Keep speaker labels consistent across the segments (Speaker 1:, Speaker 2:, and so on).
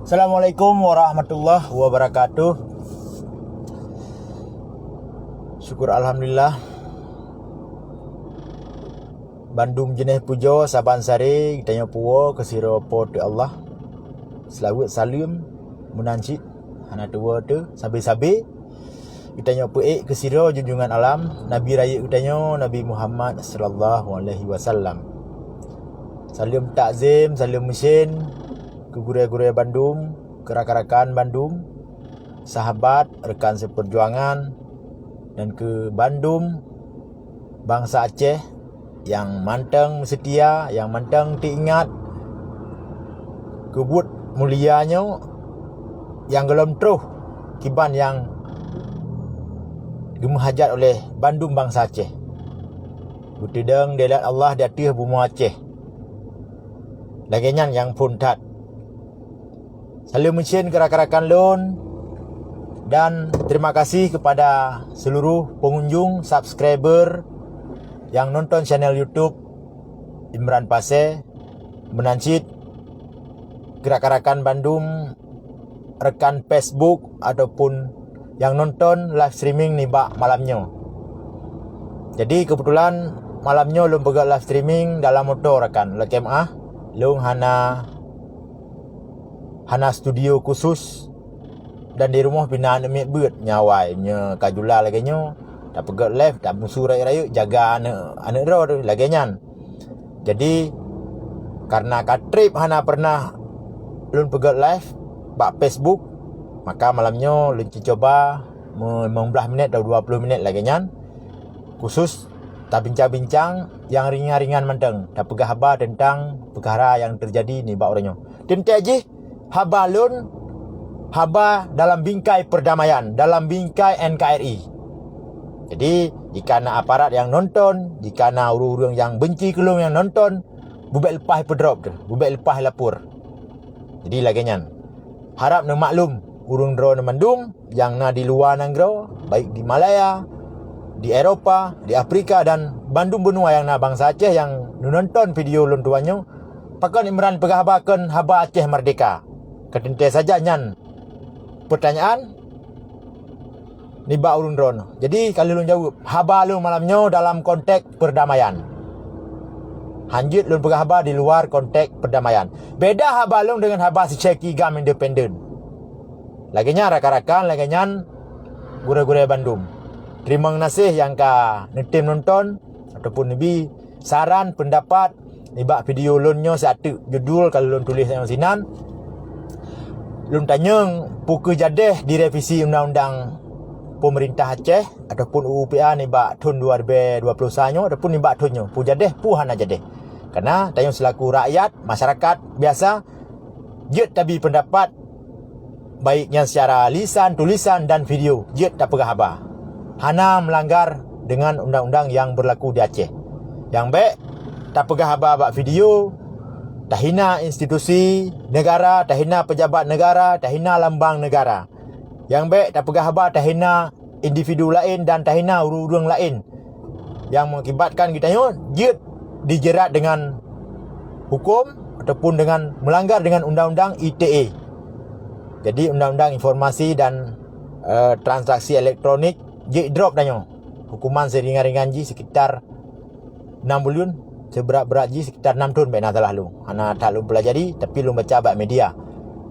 Speaker 1: Assalamualaikum warahmatullahi wabarakatuh. Syukur Alhamdulillah. Bandung jenis pujo Saban Sari Tanya puwa kesiro po tu Allah. Selawat salim Munancit Hana tua tu Sabi-sabi Kitanya pu'ik kesiro junjungan alam Nabi Raya kitanya Nabi Muhammad sallallahu alaihi wasallam. Salim takzim, salim mesin ke gurai-gurai Bandung, ke rakan-rakan Bandung, sahabat, rekan seperjuangan, dan ke Bandung, bangsa Aceh yang manteng setia, yang manteng diingat, kebut mulianya, yang gelom teruh kiban yang dimahajat oleh Bandung bangsa Aceh. Butideng delat Allah datih bumi Aceh. Lagian yang pun tat. Salam mesin ke rakan-rakan lon. Dan terima kasih kepada seluruh pengunjung, subscriber yang nonton channel YouTube Imran Pasir, Menancit, Gerakan Bandung, rekan Facebook ataupun yang nonton live streaming ni bak malamnya. Jadi kebetulan malamnya lom pegang live streaming dalam motor rekan. Lekem lom hana studio khusus dan di rumah binaan amik beut nyawai nya kajula laginya tak pegat live tak musuh raya-raya jaga anak ro tu lagian. Jadi karena katrip hana pernah lun pegat live bak Facebook, maka malamnya lun coba 15 minit atau 20 minit lagian khusus tak bincang-bincang yang ringan-ringan menteng tak pegah habar tentang perkara yang terjadi ni bak orangnya. Tentu aja haba lun haba dalam bingkai perdamaian, dalam bingkai NKRI. Jadi jika nak aparat yang nonton, jika nak urang-urang yang benci kelung yang nonton, bubek lepas pedrop tu, bubek lepas lapor. Jadi lagian harap nak maklum urang drone Bandung yang na di luar negara, baik di Malaya, di Eropah, di Afrika dan Bandung benua yang na bangsa Aceh yang nonton video lun tuannya, pakan Imran pegahabakan haba Aceh merdeka. Ketentai saja nyan pertanyaan ni bak urun drone. Jadi kalau lun jawab haba lun malamnya dalam konteks perdamaian, hanjit lun pegah haba di luar konteks perdamaian. Beda haba lun dengan haba si Ceki Gam independen. Laginya rakan-rakan lagian gura-gura Bandung. Terima kasih yang ka netim nonton ataupun nebi saran pendapat ni bak video lunnya satu judul kalau lun tulis yang sinan. Lun tanya pukul jadeh direvisi undang-undang pemerintah Aceh ataupun UUPA ni bak tahun 2020 sanyo ataupun ni bak tahunnya pu jadeh pu hana jadeh. Karena tanya selaku rakyat masyarakat biasa jet tabi pendapat baiknya secara lisan, tulisan dan video jet tak pegah haba. Hana melanggar dengan undang-undang yang berlaku di Aceh. Yang baik tak pegah haba bak video, tak hina institusi negara, tak hina pejabat negara, tak hina lambang negara. Yang baik tak pegah haba tak hina individu lain dan tak hina urang lain yang mengakibatkan kita jet dijerat dengan hukum ataupun dengan melanggar dengan undang-undang ITE. Jadi undang-undang informasi dan transaksi elektronik jet drop tanya. Hukuman seringan-ringan ji sekitar 6 bulan, seberat-berat ji sekitar 6 tahun baik nak salah lu. Ana tak lu pelajari tapi lu baca bab media.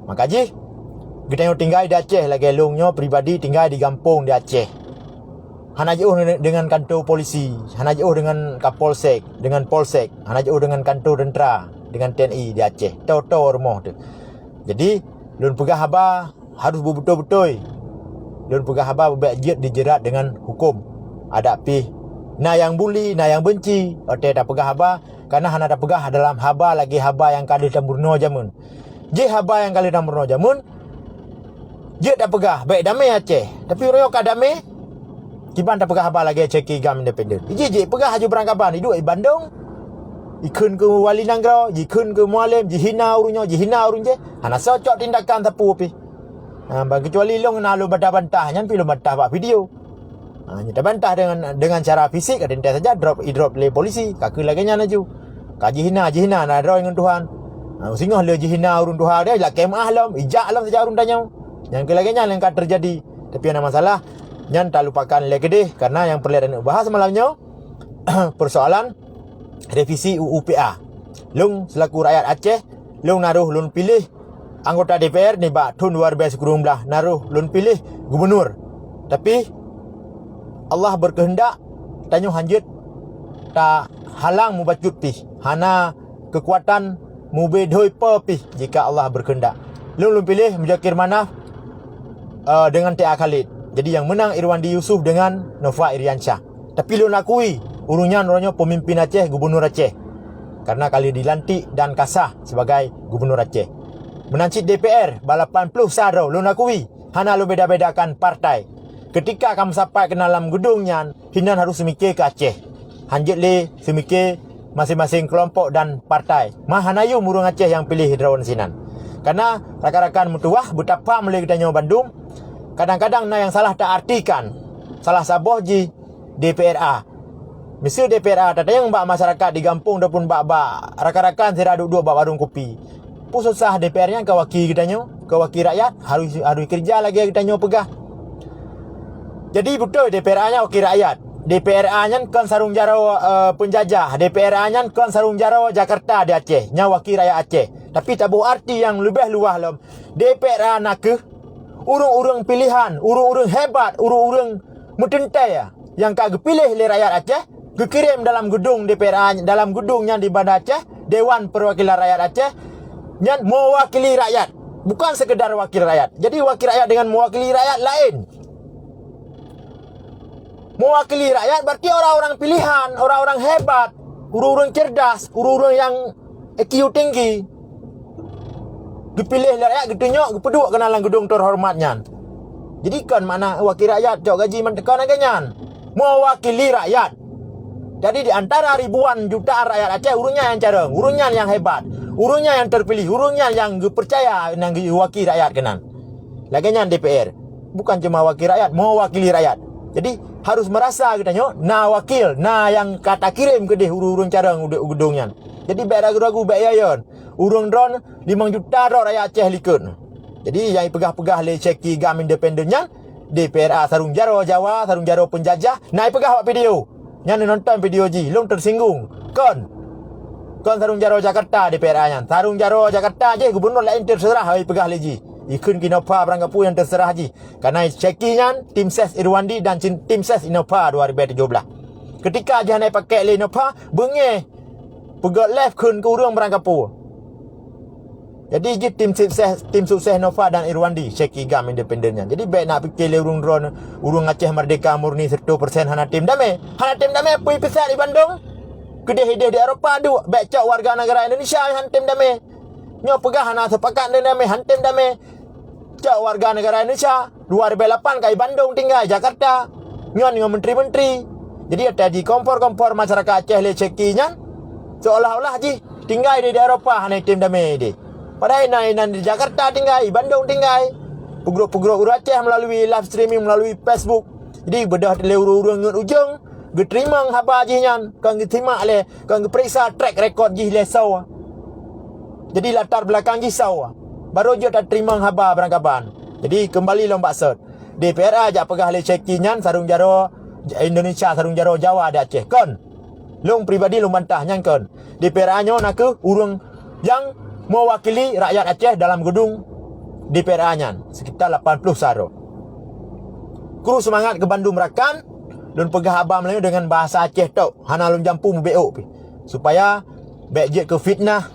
Speaker 1: Maka ji kita tinggal di Aceh lagi lungnya pribadi tinggal di kampung di Aceh. Hana jauh dengan kantor polisi, hana jauh dengan Kapolsek, dengan Polsek, hana jauh dengan kantor tentera, dengan TNI di Aceh. Tahu-tahu rumah tu. Jadi lun pegah haba harus betul-betul. Lun pegah haba berjet dijerat dengan hukum. Ada pi na yang buli, na yang benci, ote tak pegah haba karena hana tak pegah dalam haba lagi haba yang kali tamburno jamun. Je haba yang kali tamburno jamun. Je tak pegah baik damai Aceh. Tapi orang ka damai kiban tak pegah haba lagi Ceki Gam independen. Je pegah haju berangkapan hidup di Bandung. Ikun ke wali nanggara, ikun ke mualim, jihina urunyo, jihina urun je. Hana socok tindakan tapu pi. Kecuali long na lu bantah-bantah nyan pi lu bantah bak video. Kita bantah dengan cara fisik, ada saja drop le polisi, kaki lagi nya naju. Kaji hina na draw dengan Tuhan. Singoh le jihina urun duha dia la kemah lam ijak lam saja urun tanya. Yang kelaganya yang akan terjadi. Tapi ada masalah nyan tak lupakan le kedeh karena yang perlu nak bahas malamnya persoalan revisi UU PA. Lung selaku rakyat Aceh, lung naruh lun pilih anggota DPR ni ba tahun 2019 naruh lun pilih gubernur. Tapi Allah berkehendak tanyo hanjut tak halang mubacut pi. Hana kekuatan mubedhoi pi jika Allah berkehendak. Lun pilih Mujakir Manaf dengan T.A. Khalid. Jadi yang menang Irwandi Yusuf dengan Nova Iriansyah. Tapi lun akui urungnya pemimpin Aceh, gubernur Aceh. Karena kali dilantik dan kasah sebagai gubernur Aceh. Menancit DPR balapan plus saro lun akui hana lu beda-bedakan partai. Ketika kamu sampai ke dalam gedungnya, hinan harus semikir ke Aceh. Hanjit le semikir masing-masing kelompok dan partai. Mahanayu murung Aceh yang pilih hidrawan sinan. Karena rakan-rakan mutuah betapa mulai kita nyawa Bandung. Kadang-kadang yang salah tak artikan. Salah saboh ji DPRA. Mesti DPRA tadi yang mbak masyarakat di kampung ataupun mbak rakan-rakan saya duduk mbak warung kopi. Pusat sah DPR-nya kewakil kita nyo, kewakil rakyat harus kerja lagi kita nyo pegah. Jadi betul DPRA-nya wakil rakyat. DPRA-nya kan sarung jaro penjajah. DPRA-nya kan sarung jaro Jakarta di Aceh, nya wakil rakyat Aceh. Tapi tak berarti yang lebih luah lom. DPRA nak ke urung-urung pilihan, urung-urung hebat, urung-urung mutentai yang kagak pilih oleh rakyat Aceh. Kekirim dalam gedung DPRA, dalam gedungnya di Bandar Aceh, Dewan Perwakilan Rakyat Aceh, yang mewakili rakyat, bukan sekedar wakil rakyat. Jadi wakil rakyat dengan mewakili rakyat lain. Mewakili rakyat berarti orang-orang pilihan, orang-orang hebat, urung-urung cerdas, urung-urung yang IQ tinggi. Dipilih oleh rakyat, getunyok, gepeduk ke dalam gedung terhormatnya. Jadi kan mana wakil rakyat, jauh gaji mentekan aganyan. Mewakili rakyat. Jadi di antara ribuan jutaan rakyat Aceh, urungnya yang careng, urungnya yang hebat, urungnya yang terpilih, urungnya yang percaya yang wakil rakyat kenan. Laginya DPR, bukan cuma wakil rakyat, mau wakili rakyat. Jadi harus merasa katanya, wakil, yang kata kirim ke deh urung careng gedungnya. Jadi baik ragu-ragu baik yayan. Urung drone 5 juta dah rakyat Aceh likut. Jadi yang pegah-pegah le ceki gam independennya, DPRA Sarung Jaro Jawa, Sarung Jaro penjajah, naik pegah buat video. Yang nonton video ji, lung tersinggung. Kon Sarung Jaro Jakarta DPRA-nya. Sarung Jaro Jakarta je gubernur lain terserah hai pegah leji. Ikun Kinova Berangkapu yang terserah ji. Karena cekinya tim ses Irwandi dan tim ses Innova 2017. Ketika je naik pakai le Innova, bengeh pegat left kun ke urang Berangkapu. Jadi je tim sukses Nova dan Irwandi Ceki gam independennya. Jadi baik nak fikir le urung drone, urung Aceh Merdeka Murni 100% hana tim damai. Hana tim damai pui pesat di Bandung. Kedeh-kedeh di Eropah du, baik cak warga negara Indonesia han tim damai. Nyo pegah hana sepakat dengan damai han tim damai. Cak warga negara Indonesia 2008 kai Bandung tinggal Jakarta. Nyo dengan menteri-menteri. Jadi ada di kompor-kompor masyarakat Aceh le cekinya. Seolah-olah ji tinggal di Eropah hana tim damai di. Padahal di Jakarta tinggal, Bandung tinggal. Peguruk-peguruk Aceh melalui live streaming, melalui Facebook. Jadi bedah le urung-urung ngut ujung, geterima haba jinya, kang geterima le, kang periksa track record ji le saw. Jadi latar belakang ji saw. Baru je tak terima haba berangkapan. Jadi kembali lomba set. DPRA ajak pegah le cekinya Sarung Jaro Indonesia, Sarung Jaro Jawa di Aceh. Kon. Long pribadi long bantah nyang kon. DPRA-nya nak ke urung yang mewakili rakyat Aceh dalam gedung DPRA-nya sekitar 80 saro. Kru semangat ke Bandung Merakan dan pegah abang Melayu dengan bahasa Aceh tok. Hana lum jampu beok pi. Supaya baik ke fitnah,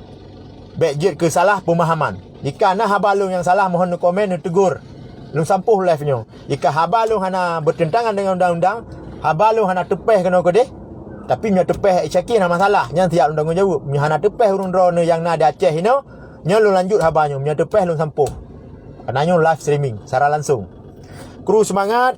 Speaker 1: baik ke salah pemahaman. Jika nah habalung yang salah mohon komen dan tegur. Lum sampuh live-nya. Jika habalung hana bertentangan dengan undang-undang, habalung hana tepeh kena kodeh. Tapi nya tepeh Isyaki nak masalah. Nya tiap undang jawab. Nya hana tepeh urung drone yang nada Aceh ini. Nya lu lanjut habanyo. Nya tepeh lu sampuh. Karena live streaming secara langsung. Kru semangat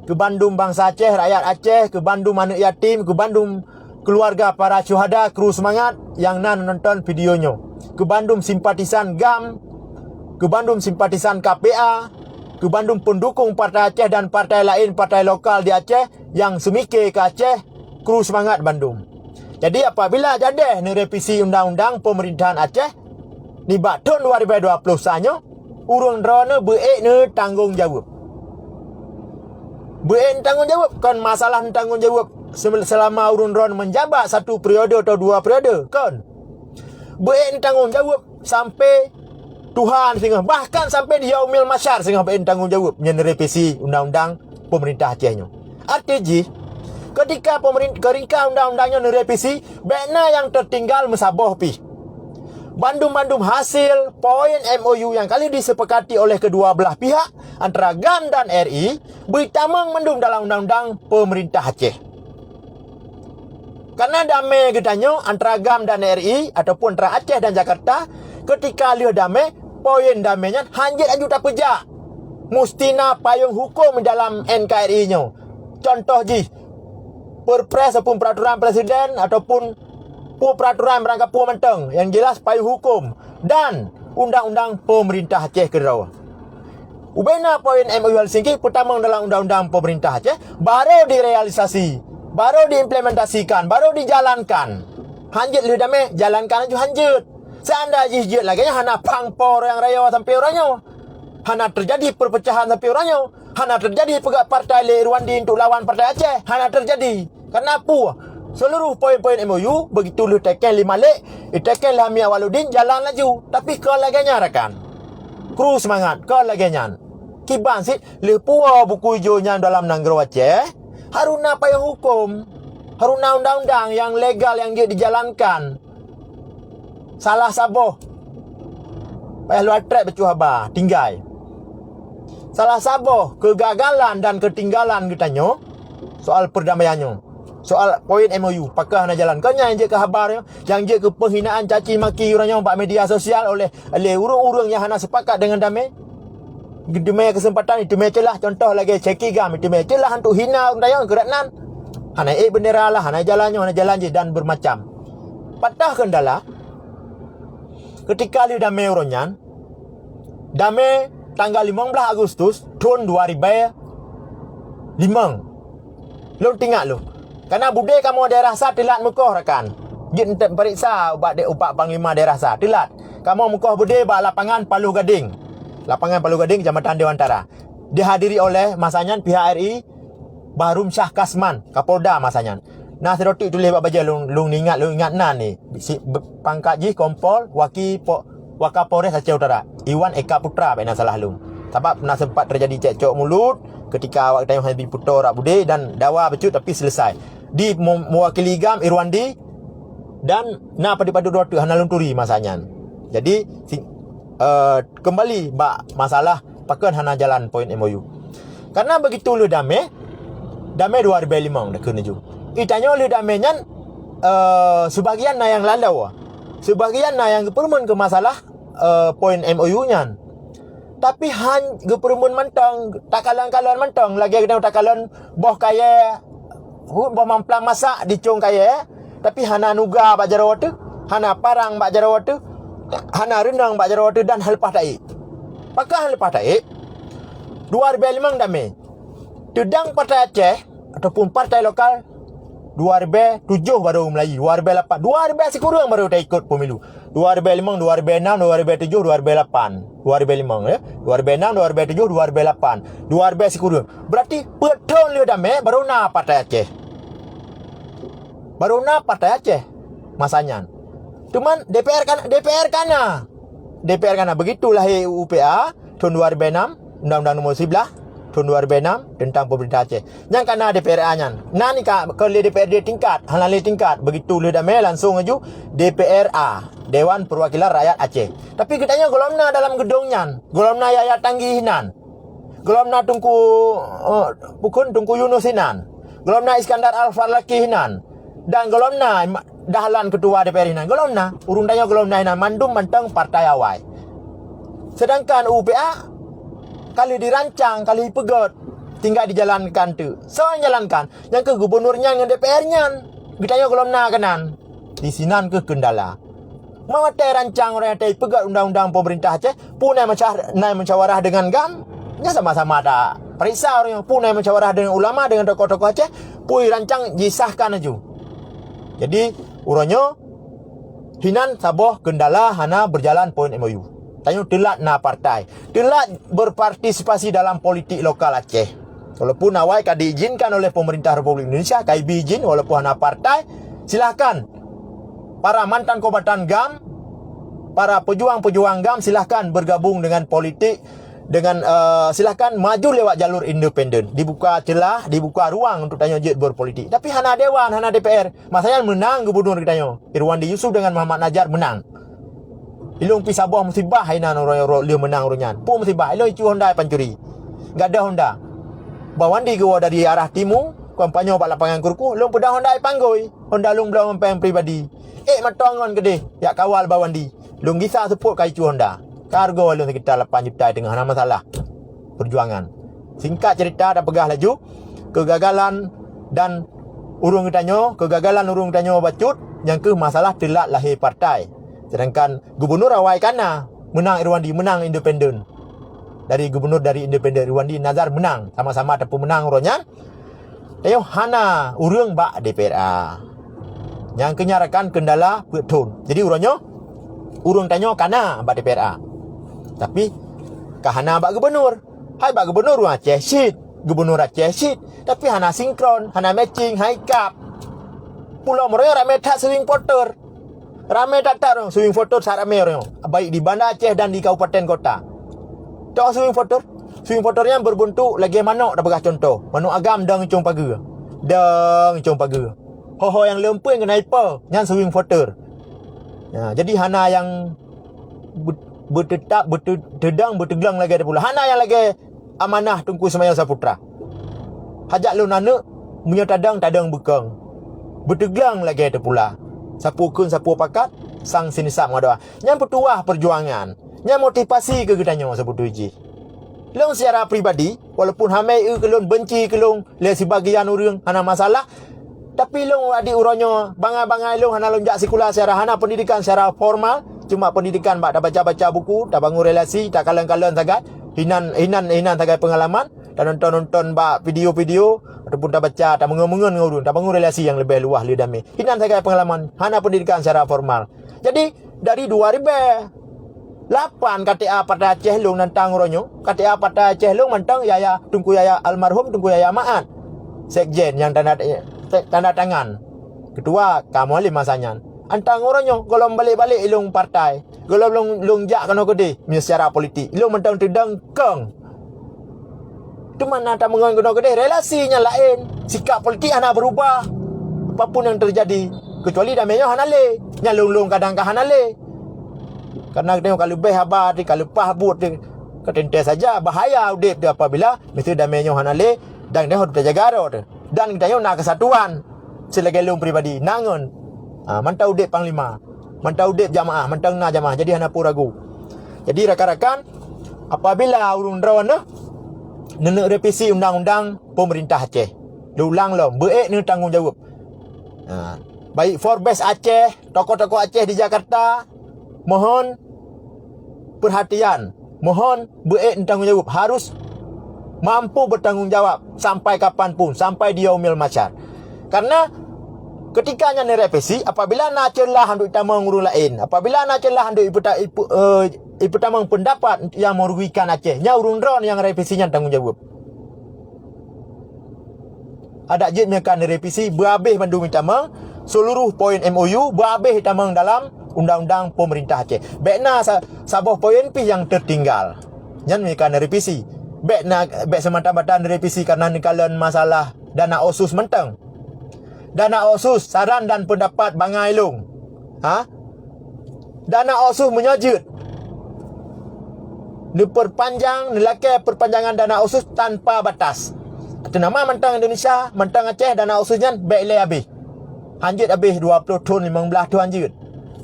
Speaker 1: ke Bandung bangsa Aceh, rakyat Aceh, ke Bandung anak yatim, ke Bandung keluarga para syuhada, kru semangat yang nonton videonya. Ke Bandung simpatisan GAM, ke Bandung simpatisan KPA, ke Bandung pendukung partai Aceh dan partai lain, partai lokal di Aceh yang semikir ke Aceh. Kru semangat Bandung. Jadi apabila jadi revisi undang-undang pemerintahan Aceh, Ni bak tahun 2020 sanyo urung drone beek ne tanggungjawab. Beek tanggungjawab kan masalah tanggungjawab selama urung drone menjabat 1 periode atau 2 periode kan. Beek tanggungjawab sampai Tuhan sehingga bahkan sampai di Yaumil Masyar sehingga beek tanggungjawab nyen revisi undang-undang pemerintah Aceh nyo. Artinya ketika ketika undang-undangnya direvisi, bekna yang tertinggal mesabah pi. Bandum-bandum hasil poin MOU yang kali disepakati oleh kedua belah pihak antara GAM dan RI bertamang mendung dalam undang-undang pemerintah Aceh. Karena damai getanyo antara GAM dan RI ataupun antara Aceh dan Jakarta, ketika lihat damai, poin damainya hanjit anju tak pejak. Mustina payung hukum dalam NKRI-nya. Contoh ji, perpres ataupun peraturan presiden ataupun peraturan berangkat menteng yang jelas payung hukum dan undang-undang pemerintah Aceh kedua. Ubena poin MOU Helsinki pertama dalam undang-undang pemerintah Aceh baru direalisasi, baru diimplementasikan, baru dijalankan. Hanjit lihat dame jalankan aja hanjit. Seanda jijit lagi hana pangpor yang raya sampai orangnya. Hana terjadi perpecahan sampai orangnya. Hana terjadi pegak partai Irwandi untuk lawan partai Aceh. Hana terjadi. Kenapa? Seluruh poin-poin MOU begitu lu teken lima lek, teken Lami Awaludin jalan laju. Tapi ke laganya rakan. Kru semangat ke laganya. Kiban sit lepua buku hijaunya dalam Nanggro Aceh. Haruna payung hukum. Haruna undang-undang yang legal yang dia dijalankan. Salah saboh. Payah luar trek becu haba, tinggai. Salah saboh, kegagalan dan ketinggalan kitanya soal perdamaiannya. Soal poin MOU, pakah nak jalan. Kau yang je ke habarnya, yang je ke penghinaan caci maki orangnya pak media sosial oleh urung-urung yang hana sepakat dengan damai. Demai kesempatan itu mecelah contoh lagi ceki gam itu mecelah untuk hina orang keratnan. Hana bendera lah, hana jalannya, hana jalan je dan bermacam. Patah kendala ketika li damai orangnya, damai tanggal 15 Agustus tahun 2005. Lo tinggal lo. Karena budaya kamu daerah sah telat mukoh rakan. Jin periksa upak panglima daerah sah telat. Kamu mukoh budaya ba lapangan Palu Gading. Lapangan Palu Gading Kecamatan Dewantara. Dihadiri oleh masanya pihak RI Bahrum Syah Kasman, Kapolda masanya. Nah serotik tulis bab baja lung ingat nan ni. Pangkat ji Kompol Wakapolres Aceh Utara. Iwan Eka Putra bena salah lung. Sebab pernah sempat terjadi cekcok mulut ketika awak tayang Habib Puto rak bude dan dawa becut tapi selesai. Di mewakili GAM Irwandi dan padu dua tu Hana Lunturi masanya. Jadi kembali bak masalah pakan hana jalan poin MOU. Karena begitu lu damai 2005 dah kena ju. Itanya lu damai nyan sebagian na yang lalau. Sebagian na yang kepermun ke masalah poin MOU nyan. Tapi geperumun mentang takalan-kalan mentang lagi kita takalan boh kaya boh mamplang masak dicung kaya tapi hana nuga bak jarawa tu, hana parang bak jarawa tu, hana rendang bak jarawa tu dan hal lepas taik. Pakah hal lepas taik 2005 damai. Tedang partai Aceh ataupun partai lokal 2007 baru Melayu, 2008, 2000 sekurang baru dah ikut pemilu. 2005, 2006, 2007, 2008, 2005 ya. 2006, 2007, 2008, 2000 sekurang. Berarti betul dia damai baru na partai Aceh. Baru na partai Aceh masanya. Cuman DPR kana begitulah UPA tahun 2006, Undang-Undang Nomor 11 tahun 2006 tentang pemerintah Aceh. Yang kana DPR-nya. Nah ni ke DPRD tingkat, halal tingkat. Begitu le damai langsung aju DPRA, Dewan Perwakilan Rakyat Aceh. Tapi kitanya golomna dalam gedungnya. Golomna Yayat Tanggihinan. Golomna Tungku Yunusinan. Golomna Iskandar Al-Farlaki hinan. Dan golomna dahlan ketua DPR hinan. Golomna urung daya golomna hinan mandum mentang partai awai. Sedangkan UPA kali dirancang, kali pegot, tinggal dijalankan tu. So jalankan. Yang ke gubernurnya dengan DPR-nya. Ditanya golomna kanan. Di sinan ke kendala. Mau rancang orang yang pegot undang-undang pemerintah Aceh, pun naik mencawarah dengan GAM. Ya sama-sama ada. Periksa orang yang pun naik mencawarah dengan ulama, dengan tokoh-tokoh Aceh, pun rancang disahkan aja. Jadi, urangnya Hinan Sabah kendala hana berjalan poin MOU. Tanya telat na partai. Telat berpartisipasi dalam politik lokal Aceh. Walaupun awal diizinkan oleh pemerintah Republik Indonesia, KIB izin walaupun hana partai, silahkan para mantan kombatan GAM, para pejuang-pejuang GAM silahkan bergabung dengan politik, dengan silahkan maju lewat jalur independen. Dibuka celah, dibuka ruang untuk tanya jet berpolitik. Tapi hana Dewan, hana DPR. Masanya menang gubernur kitanya. Irwandi Yusuf dengan Muhammad Najar menang. Ilung pi Sabah musibah hainan orang dia menang orangnya. Pu musibah. Ilung icu Honda pancuri. Enggak ada Honda. Bawandi gua dari arah timur, kampanye pak lapangan kurku, ilung pedah Honda panggoi. Honda lung belum memang pribadi. Matongon gede. Ya kawal bawandi. Lung gisa support kai icu Honda. Kargo ilung sekitar 8 juta dengan hana masalah perjuangan. Singkat cerita dah pegah laju. Kegagalan dan urung tanya, kegagalan urung tanya bacut, yang ke masalah telat lahir partai. Sedangkan gubernur awal kana menang Irwandi, menang independen. Dari gubernur dari independen Irwandi Nazar menang, sama-sama tapi menang orangnya. Tayo hana urang bak DPRA. Yang kenyarakan kendala betul. Jadi urangnya urang tanya kana bak DPRA. Tapi kahana bak gubernur. Hai bak gubernur Aceh shit. Gubernur Aceh shit. Tapi hana sinkron, hana matching, high cap. Pulau Moroyo ramai tak swing voter. Ramai tak swing voter sangat ramai orang. Baik di Banda Aceh dan di kabupaten kota. Tak swing voter. Swing voternya berbentuk lagi manok dah bekas contoh. Manok agam dang cung paga. Dang cung paga. Ho yang lempeng kena ipa. Yang swing voter. Ya, jadi hana yang bertetap, bertedang, bertegang lagi ada pula. Hana yang lagi amanah Tunku Semayang Saputra. Hajak lu nanak punya tadang bekang. Bertegang lagi ada pula. Sapu kun, sapu pakat, sang sinisap madoa. Yang petuah perjuangan. Yang motivasi ke gedanya sebut uji. Long secara pribadi, walaupun hamai kelon benci kelon le sebagian orang hana masalah, tapi long adik uronyo bangai-bangai long hana lonjak sekolah secara hana pendidikan secara formal, cuma pendidikan bak dah baca-baca buku, dah bangun relasi, tak kalen-kalen sagat, hinan sagat pengalaman, dan nonton bak video-video ataupun dah baca, dah mengen-mengen ngurun, dah bangun relasi yang lebih luas lebih damai. Hinan sagat pengalaman, hana pendidikan secara formal. Jadi dari 2008 KTA Partai Aceh Long nantang uronyo, KTA Partai Aceh Long mantang Tunku Yaya almarhum Tunku Yaya Maat. Sekjen yang tanda tangan. Ketua kamu alim masanya. Antang orangnya kalau balik-balik ilung partai. Kalau long jak kena gede secara politik. Ilung mentang tedang keng. Itu mana tak mengon kena gede relasinya lain. Sikap politik hana berubah. Apapun yang terjadi, kecuali damainya hana le. Nyalung-lung kadang-kadang hana le. Karena tengok kalau lebih habar di kalau pah but di ketente saja bahaya udip dia apabila mesti damainya hana le dan dia harus jaga ro. Dan kita nak kesatuan selagi long pribadi nangon. Mantau udip panglima, mantau udip jamaah, mantau na jamaah. Jadi hana pun ragu. Jadi rakan-rakan, apabila urung drawana nenek revisi undang-undang pemerintah Aceh. Diulang lo, beek ni tanggungjawab. Baik Forbes Aceh, tokoh-tokoh Aceh di Jakarta, mohon perhatian, mohon beek ni tanggungjawab. Harus mampu bertanggungjawab sampai kapanpun, sampai dia umil masyar. Karena ketika nya revisi, apabila nak celah handuk tamang urung lain, apabila nak celah handuk ibu tamang pendapat yang merugikan Aceh, nya urung drone yang revisinya tanggungjawab. Ada jet mekan revisi berhabis bandung tamang seluruh poin MOU berhabis tamang dalam undang-undang pemerintah Aceh. Bekna sabah poin pi yang tertinggal. Nyan mekan revisi. Bek semata-mata revisi karena nikalan masalah dana OSUS mentang. Dana OSUS saran dan pendapat bangai long. Dana OSUS menyajut. Diperpanjang, nilai perpanjangan dana OSUS tanpa batas. Itu nama mentang Indonesia, mentang Aceh dana OSUSnya baik le habis. Hanjut habis 20 tahun, 15 tahun hanjut.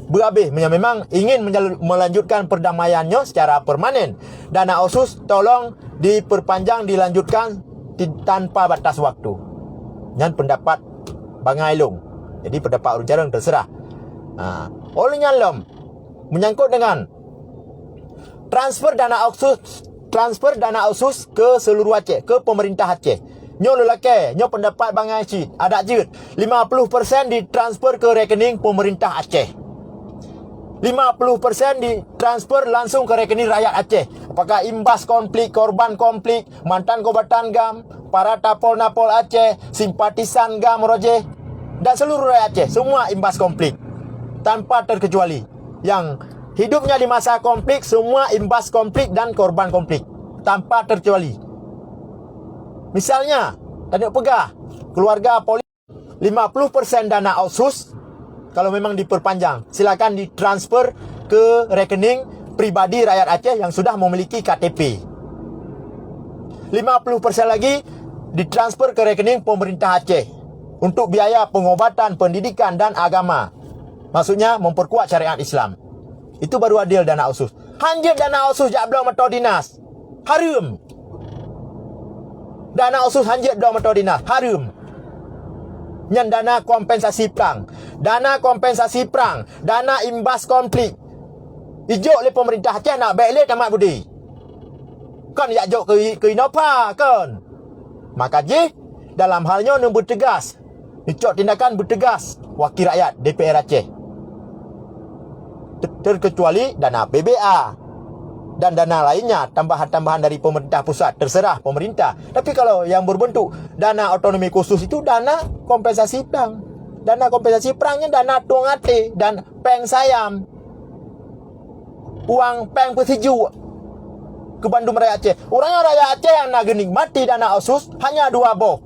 Speaker 1: Berhabis, memang ingin melanjutkan perdamaiannya secara permanen. Dana OSUS tolong diperpanjang, dilanjutkan tanpa batas waktu. Dan pendapat bangai long. Jadi pendapat urung jarang terserah. Olehnya lom menyangkut dengan transfer dana OSUS ke seluruh Aceh, ke pemerintah Aceh. Nyo lelaki, nyo pendapat bangai cit, ada jut 50% ditransfer ke rekening pemerintah Aceh. 50% ditransfer langsung ke rekening rakyat Aceh. Apakah imbas konflik, korban konflik, mantan kombatan GAM, para tapol-napol Aceh, simpatisan GAM Roje, dan seluruh rakyat Aceh, semua imbas konflik tanpa terkecuali. Yang hidupnya di masa konflik, semua imbas konflik dan korban konflik tanpa terkecuali. Misalnya, Datuk Pegah, keluarga polis, 50% dana otsus kalau memang diperpanjang, silakan ditransfer ke rekening pribadi rakyat Aceh yang sudah memiliki KTP. 50% lagi ditransfer ke rekening pemerintah Aceh untuk biaya pengobatan, pendidikan dan agama. Maksudnya memperkuat syariat Islam. Itu baru adil dana otsus. Hanya dana otsus jak belum atau dinas. Harum. Dana otsus hanya belum atau dinas. Harum. Yang dana kompensasi perang, dana kompensasi perang, dana imbas konflik ijuk oleh pemerintah Aceh nak baik le tamat budi. Kan yak jok ke Innova kan. Maka je dalam halnyaនឹងbertegas. Icok tindakan bertegas wakil rakyat DPR Aceh. Terkecuali dana PBA dan dana lainnya, tambahan-tambahan dari pemerintah pusat, terserah pemerintah. Tapi kalau yang berbentuk dana otonomi khusus itu dana kompensasi perang. Dana kompensasi perangnya dana tuang ate dan peng sayam. Uang peng persiju ke Bandung Raya Aceh. Orangnya Raya Aceh yang nak nikmati dana otsus hanya 2 boh.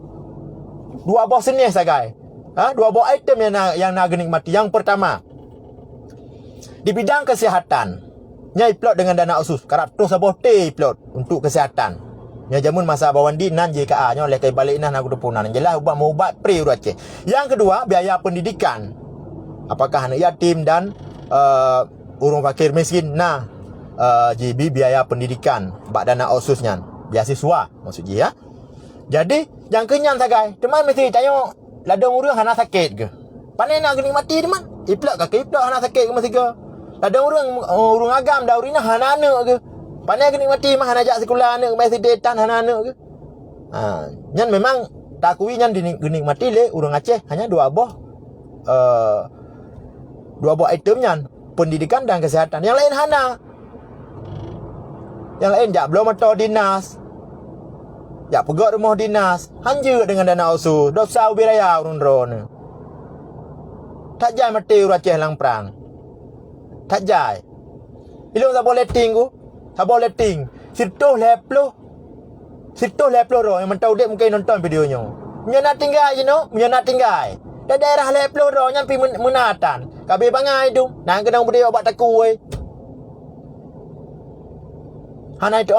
Speaker 1: 2 boh senih sagai. 2 boh item yang nak nikmati. Yang pertama, di bidang kesihatan, nyai plot dengan dana otsus. Karap tu saboh plot untuk kesihatan. Nya jamun masa bawandi nan JKA nya oleh kai balik nan aku depunan. Jelas ubat mau ubat pre Aceh. Yang kedua, biaya pendidikan. Apakah anak yatim dan urang fakir miskin. JB biaya pendidikan bak dana otsusnya. Beasiswa maksud je ya. Jadi yang kenyan sagai, teman mesti tanya ladang urang hana sakit ke. Pandai nak geni mati teman. Iplak ke iplak hana sakit ke mesti ke. Ada orang agam dah urina hana anak ke. Pandai ke nikmati mah hana ajak sekolah anak mai sedetan hana anak ke. Nyan memang takui nyan dinikmati le orang Aceh hanya 2 boh 2 boh item nyan, pendidikan dan kesihatan. Yang lain hana. Yang lain jak belum atau dinas. Jak pegot rumah dinas, hanja dengan dana otsus. Dosa ubi raya urun drone. Tak jai mati orang Aceh lang perang. Tak jai. Ilung tak boleh tinggu. Tak boleh ting. Sirtuh leploh roh. Yang mentau dek mungkin nonton videonya. Punya nak tinggal je no. Punya nak tinggal. Dan daerah leploh roh. Yang pergi menatan. Kabir bangai tu. Nak kena berdua obat taku. Hana itu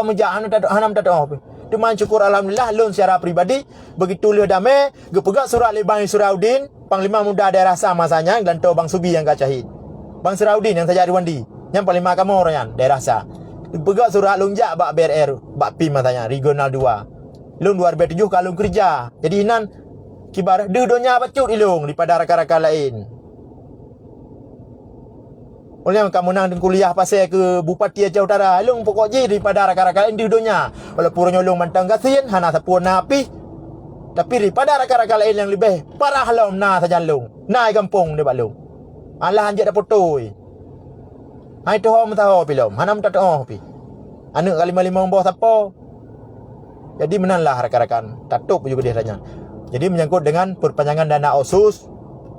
Speaker 1: menjak. Hana tak tahu. Cuma syukur Alhamdulillah. Lun secara pribadi. Begitu lihat damai. Gepegak surat Libang Suraudin. Panglima Muda Daerah Sam masanya. Gelantau Bang Subi yang kacahid. Bang Suraudin yang saja Wandi. Yang Panglima kamu orang yang daerah sah. Pegak surat lunjak bak BRR, bak PIM matanya, regional 2. Ilung 2007 kalau kerja. Jadi inan kibar dudonya bacut ilung daripada rakan-rakan lain. Oleh kamu nang kuliah pasal ke Bupati Aceh Utara, ilung pokok je daripada rakan-rakan lain dudonya. Walaupun nyolong mantang gasin, hana sapurna api. Tapi daripada rakan-rakan lain yang lebih parah lom na saja lung. Nai kampung dia balung. Allah anjak dah potoi. Hai tu hom tahu pilom. Hanam tak tahu pi. Anak kali 5 bawah siapa? Jadi menanlah rakan-rakan. Tatup juga dia tanya. Jadi menyangkut dengan perpanjangan dana otsus,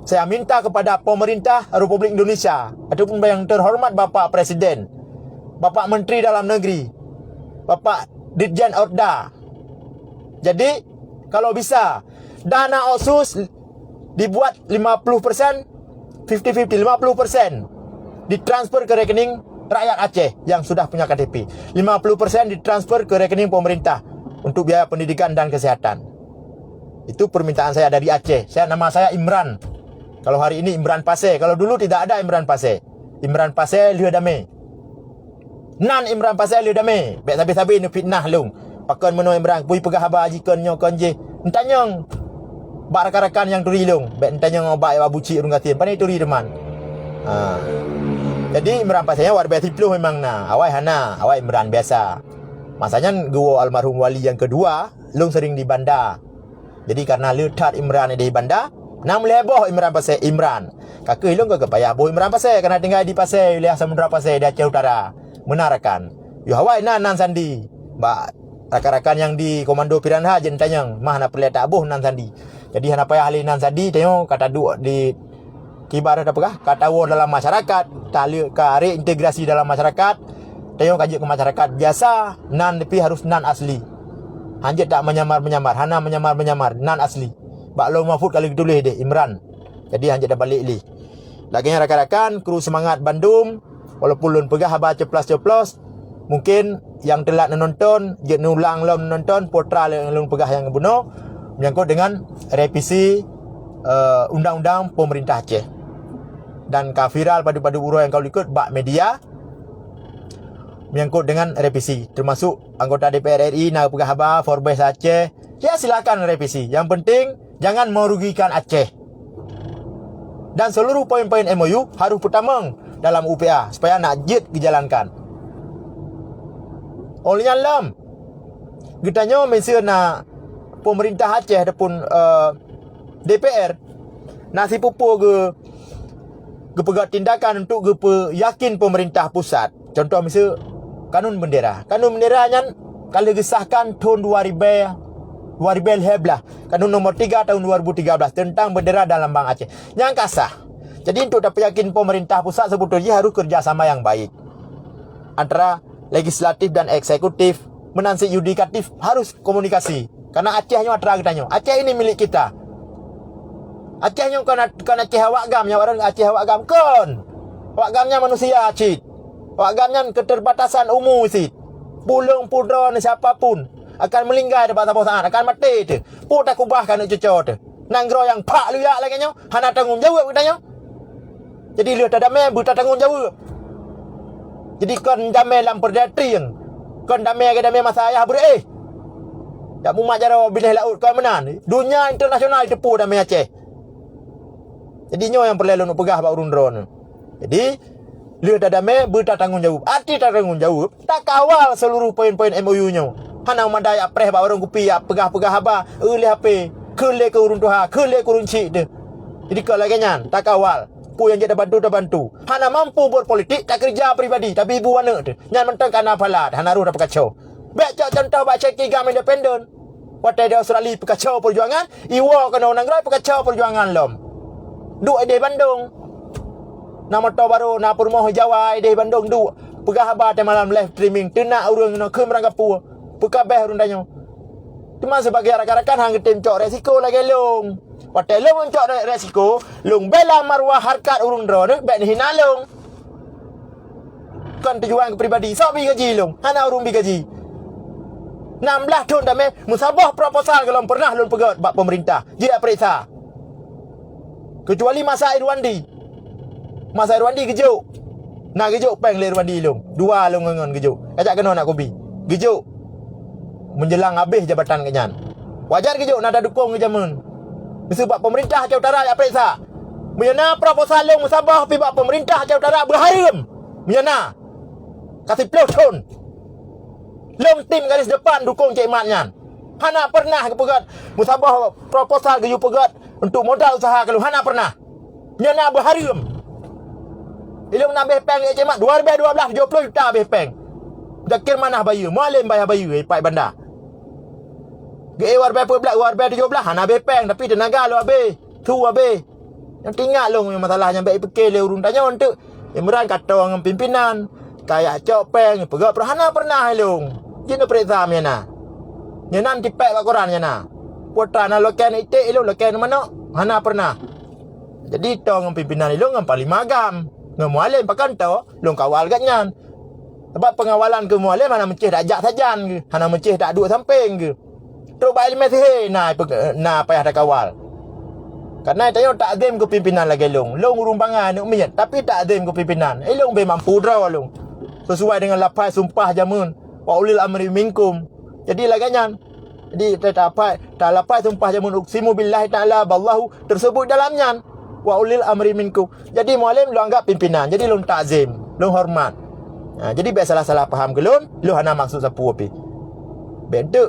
Speaker 1: saya minta kepada pemerintah Republik Indonesia ataupun yang terhormat Bapak Presiden, Bapak Menteri Dalam Negeri, Bapak Dirjen Orda. Jadi kalau bisa dana otsus dibuat 50%, 50-50, 50% ditransfer ke rekening rakyat Aceh yang sudah punya KTP. 50% ditransfer ke rekening pemerintah untuk biaya pendidikan dan kesehatan. Itu permintaan saya dari Aceh. Nama saya Imran. Kalau hari ini Imran Pasir. Kalau dulu tidak ada Imran Pasir. Imran Pasir Liu Dame. Nan Imran Pasir Liu Dame. Baik sabi-sabi ni fitnah lung. Pakan meno Imran. Pui pegah haba jikan nyo konje. Entanyong bak rakan-rakan yang turi lung. Baik entanyong obak ya buci urung gatin. Pandai turi deman. Jadi Imran Pasirnya war biasa puluh memang nah. Awai hana. Awai Imran biasa. Masanya gua almarhum wali yang kedua. Lung sering di bandar. Jadi karena letak Imran di bandar, Nam leboh Imran pasal Imran. Kakak ilung ke payah boh Imran pasal kena tinggal di pasal wilayah Samudra Pasir di Aceh Utara. Menarakan. Yo hawai nan sandi. Ba rakan-rakan yang di komando Piranha jen tanyang mah nak perlu tak boh nan sandi. Jadi hana payah ahli nan sandi tengok kata duk di kibar apa kata wo dalam masyarakat, tali ke integrasi dalam masyarakat. Tengok kaji ke masyarakat biasa nan tapi harus nan asli. Hanjat tak menyamar-menyamar, hana menyamar-menyamar, nan asli. Bak Long Mahfud kali tulis deh Imran. Jadi hanjat dah balik li. Laginya rakan-rakan kru semangat Bandung walaupun lun pegah haba ceplos-ceplos mungkin yang telat menonton, je ulang lom menonton potra yang lun pegah yang bunuh menyangkut dengan revisi undang-undang pemerintah Aceh. Dan viral padu-padu urus yang kau ikut bak media menyangkut dengan revisi, termasuk anggota DPR RI nak pegah haba Forbes Aceh. Ya silakan revisi. Yang penting jangan merugikan Aceh. Dan seluruh poin-poin MOU harus pertama dalam UPA supaya nak jid dijalankan. Olehnya lam kita nyo mention na pemerintah Aceh ataupun DPR nasi pupu ke pegat tindakan untuk yakin pemerintah pusat. Contoh misal kanun bendera. Kanun bendera nyan kalau gesahkan tahun 2000 lah. Kanun nomor 3 tahun 2013 tentang bendera dalam Bang Aceh. Yang kasah. Jadi untuk dapat yakin pemerintah pusat sebetulnya harus kerjasama yang baik antara legislatif dan eksekutif, menansi yudikatif harus komunikasi. Karena Aceh nyo atra kita nyo. Aceh ini milik kita. Aceh nyo kan Aceh awak gam, nyawaran Aceh awak gam kon. Awak gamnya manusia cit. Awak gamnya keterbatasan umur cit. Pulung pudron siapapun akan melinggai di bawah akan mati tu. Pun tak kubahkan nak cucur tu. Nanggro yang pak luyak lagi nyo, hana tanggung jawab kita nyo. Jadi lu tak damai, buta tanggung jawab. Jadi kon damai dalam perdata yang kon damai ke damai masa ayah ber tak mumat jaro bilah laut kau menan. Dunia internasional tepu damai Aceh. Jadi nyo yang perlu nak pegah bak urun drone. Jadi lu tak damai, buta tanggung jawab. Arti tak tanggung jawab, tak kawal seluruh poin-poin MOU nyo. Hana madai apreh ba orang kupi pegah-pegah haba euli HP kele ke urun tuha kele ke urun cik de. Jadi kalau lagi nyan tak kawal pu yang jadi bantu hana mampu buat politik tak kerja pribadi tapi ibu anak tu nyan mentang kana palat hana ru dapat kacau baik contoh ba cek gam independen watai di Australia pekacau perjuangan iwa kena unang rai pekacau perjuangan lom duk di Bandung nama to baru na purmoh Jawa di Bandung duk pegah haba te malam live streaming tenak urang no ke merangkapu pekabeh rundanyo. Cuma sebagai rakan-rakan hang tim cok resiko lagi long. Watai long cok resiko, long bela marwah harkat urung drone, baik ni hina long. Kan tujuan pribadi, sok bi gaji long, hana urung bi gaji. 16 tahun dah musabah proposal kalau pernah long pegat bak pemerintah. Dia periksa. Kecuali masa Irwandi. Masa Irwandi gejuk. Nak gejuk peng le Irwandi long. Dua long ngon gejuk. Ajak kena nak kopi. Gejuk. Menjelang habis jabatan kenyan. Wajar ke nak ada dukung ke zaman. Sebab pemerintah Aceh Utara ya periksa. Menyana proposal long musabah pi bak pemerintah Aceh Utara berharim. Menyana. Kasih peloton. Long tim garis depan dukung Cik Mat nyan. Hana pernah ke pegat musabah proposal ke pegat untuk modal usaha kalau hana pernah. Menyana berharim. Ilung nambah peng Cik Mat 2012 20 juta habis peng. Dakir mana bayu, mualim bayar bayu pai bandar. Ge warbai pebelak warbai 17 hana bepeng tapi tenaga lu abe. Tu abe. Yang tinggal long masalahnya baik pekil le urun tanya untuk Imran kata dengan pimpinan kayak cok peng pegat hana pernah long. Jin periksa miana. Nya nanti pek kat koran nya. Putra na loken itik lu loken mana? Hana pernah. Jadi tong pimpinan lu ngam paling magam. Ngamualim pakan to long kawal gatnya. Sebab pengawalan ke mualim hana mencih tak ajak sajan ke. Hana mencih tak duduk samping ke. Terus baik lima sih na payah tak kawal. Karena tanya tak azim ke pimpinan lagi long. Long urung pangan nak miat tapi tak azim ke pimpinan. Long be mampu draw long. Sesuai dengan lapai sumpah jamun wa ulil amri minkum. Jadi laganyan. Jadi tak lapai sumpah jamun uksimu billahi taala ballahu tersebut dalamnya wa ulil amri minkum. Jadi mualim lu anggap pimpinan. Jadi long takzim, long hormat. Jadi biar salah-salah faham ke lun, lu hana maksud sapu api. Bentuk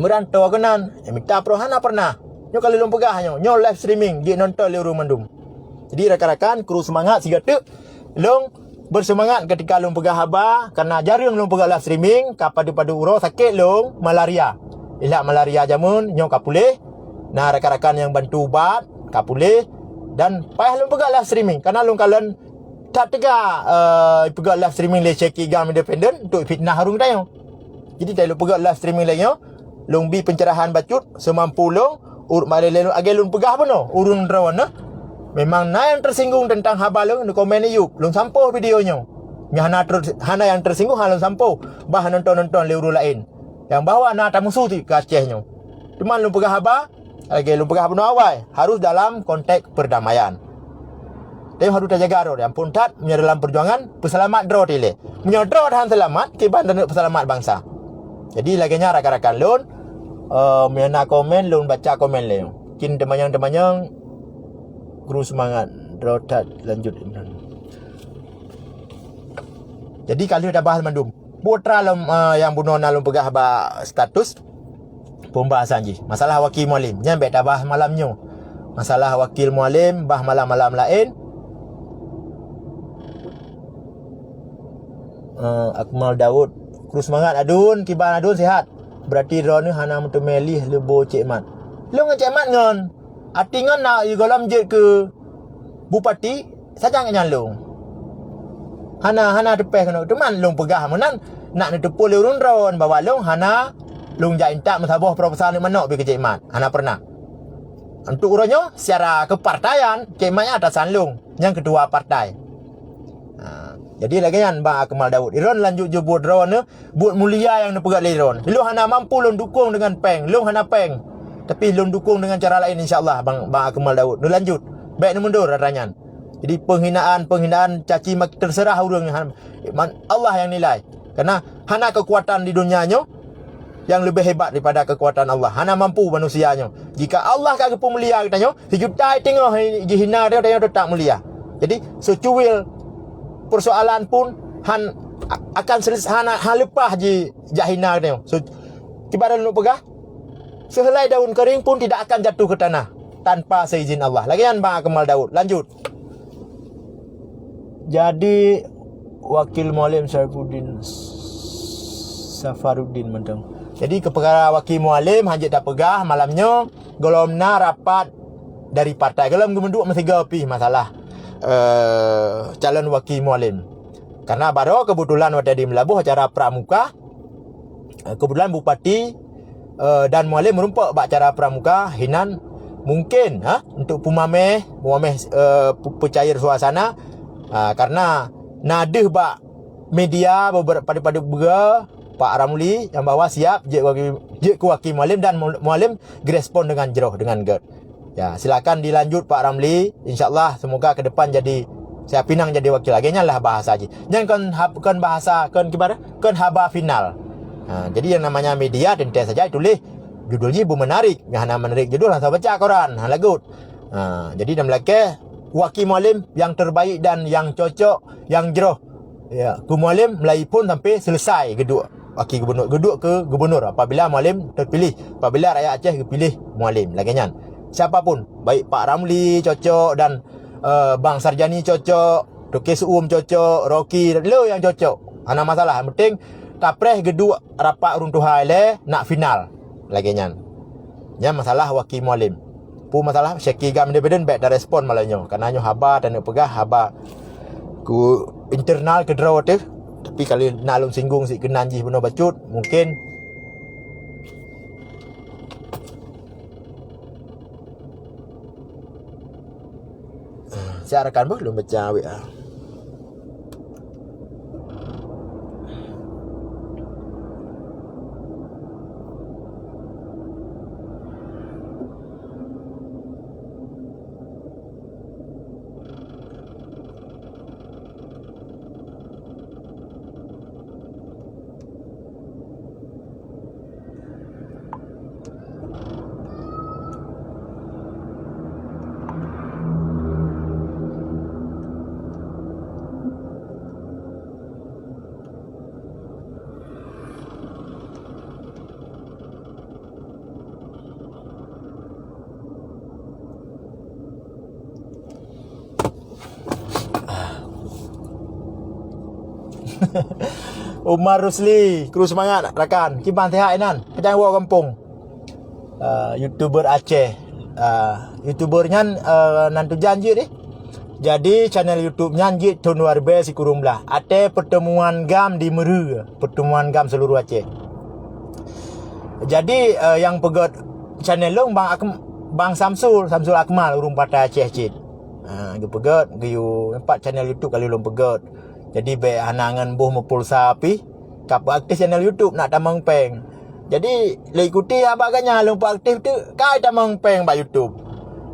Speaker 1: merantau kenan, minta pro hana pernah. Nyo kalau long pegah nyo live streaming je nonton Liuru Mandum. Jadi rakan-rakan kru semangat siga tu long bersemangat ketika long pegah haba karena jarang long pegah live streaming kapadu-padu uro sakit long malaria. Ilak malaria jamun nyo kapulih. Nah rakan-rakan yang bantu ubat kapulih dan payah long pegah live streaming karena long kalian tak tegak pegah live streaming le ceki gam independent untuk fitnah harung tayo. Jadi tak pegah live streaming lagi long bi pencerahan bacut semampu long urut mari lelun agak lun pegah pun urun rawan memang na yang tersinggung tentang haba long di komen yuk long sampo videonya hana yang tersinggung halong sampo bah nonton leuru lain yang bawa na tak musuh ti ke Acehnya cuma long pegah haba agak lun pegah pun awal harus dalam konteks perdamaian. Tapi harus terjaga roh yang pun tat punya dalam perjuangan peselamat draw tile punya draw dan selamat kiban dan peselamat bangsa. Jadi laginya rakan-rakan lun nak komen lun baca komen le. Kin teman-teman guru semangat rotat lanjut. Jadi kalau dah bahas mandum putra lum yang bunuh nalum pegah ba status pembahasan ji masalah wakil mualim nyambe dah bahas malamnya masalah wakil mualim bah malam-malam lain. Akmal Daud kru semangat adun kiban adun sihat berarti draw ni hana mutu melih lebo Cik Mat lu ngan Cik Mat ngon ati ngon nak golam je ke bupati saja ngan lu hana tepeh kena teman lu pegah menan nak netepu le urun draw bawa lu hana lu ja intak musabah proposal ni manok bi ke Cik Mat hana pernah untuk uronyo secara kepartaian Cik Mat atasan lu yang kedua partai. Jadi lagi kan Bang Akmal Daud Iron lanjut je buat draw ni buat mulia yang nak pegat Iron. Lu hana mampu lu dukung dengan peng. Lu hana peng. Tapi lu dukung dengan cara lain insya-Allah Bang Akmal Daud. Lu lanjut. Baik ni mundur ratanya. Jadi penghinaan caci maki terserah orang Allah yang nilai. Karena hana kekuatan di dunianya yang lebih hebat daripada kekuatan Allah. Hana mampu manusianya. Jika Allah kagak mulia katanya, sejuta tengok hina dia tak mulia. Jadi secuil persoalan pun akan selesai lepas je jahina dia. So kibaran lu pegah sehelai daun kering pun tidak akan jatuh ke tanah tanpa seizin Allah. Lagian Bang Akmal Daud lanjut. Jadi wakil mualim Safaruddin mentang. Jadi ke perkara wakil mualim hajat dah pegah malamnya golomna rapat dari partai golom gemenduk mesti gapi masalah calon wakil mualim. Karena baru kebetulan waktu di Melabuh acara pramuka, kebetulan bupati dan mualim merumpak acara pramuka hinan mungkin untuk pemameh pecair suasana karena nadeh bak media pada bega Pak Ramli yang bawa siap je wakil mualim dan mualim direspon dengan jeroh dengan gerd. Ya, silakan dilanjut Pak Ramli. InsyaAllah semoga ke depan jadi saya pinang jadi wakil lagi lah bahasa aja. Jangan kan bahasa kan gimana? Kan haba final. Jadi yang namanya media tentu saja tulis judulnya menarik. Yang menarik judul langsung baca koran. Lagut. Jadi dalam lagi wakil mualim yang terbaik dan yang cocok, yang jeroh. Ya, ku mualim Melayu pun sampai selesai geduk wakil gubernur, geduk ke gubernur apabila mualim terpilih, apabila rakyat Aceh pilih mualim laginya. Siapapun, baik Pak Ramli cocok dan Bang Sarjani cocok, Toke Suum cocok, Rocky lo yang cocok. Ana masalah, yang penting tapreh geduk rapat runtuhai le nak final laginya. Ya masalah wakil mualim. Pu masalah Syekh Gam independent baik dah respon malahnya. Karena nyo haba dan pegah haba ku internal ke draw tu. Tapi kalau nak lung singgung si kenan ji benar bacut mungkin saya rekan belum baca WA. Umar Rusli, kru semangat rakan. Kiban sihat nan. Pejang War Kampung. YouTuber Aceh. YouTubernya nanti janji deh. Jadi channel YouTube nyanyi tahun 2019 ada pertemuan gam di Meru, pertemuan gam seluruh Aceh. Jadi yang pegat channel long bang Samsul Akmal urung patah Aceh cit. Dia pegat giu 4 channel YouTube kali long pegat. Jadi be hanangan boh mepul sapi kap aktif channel YouTube nak tamang peng. Jadi le ikuti abaganya long aktif tu kai tamang peng ba YouTube.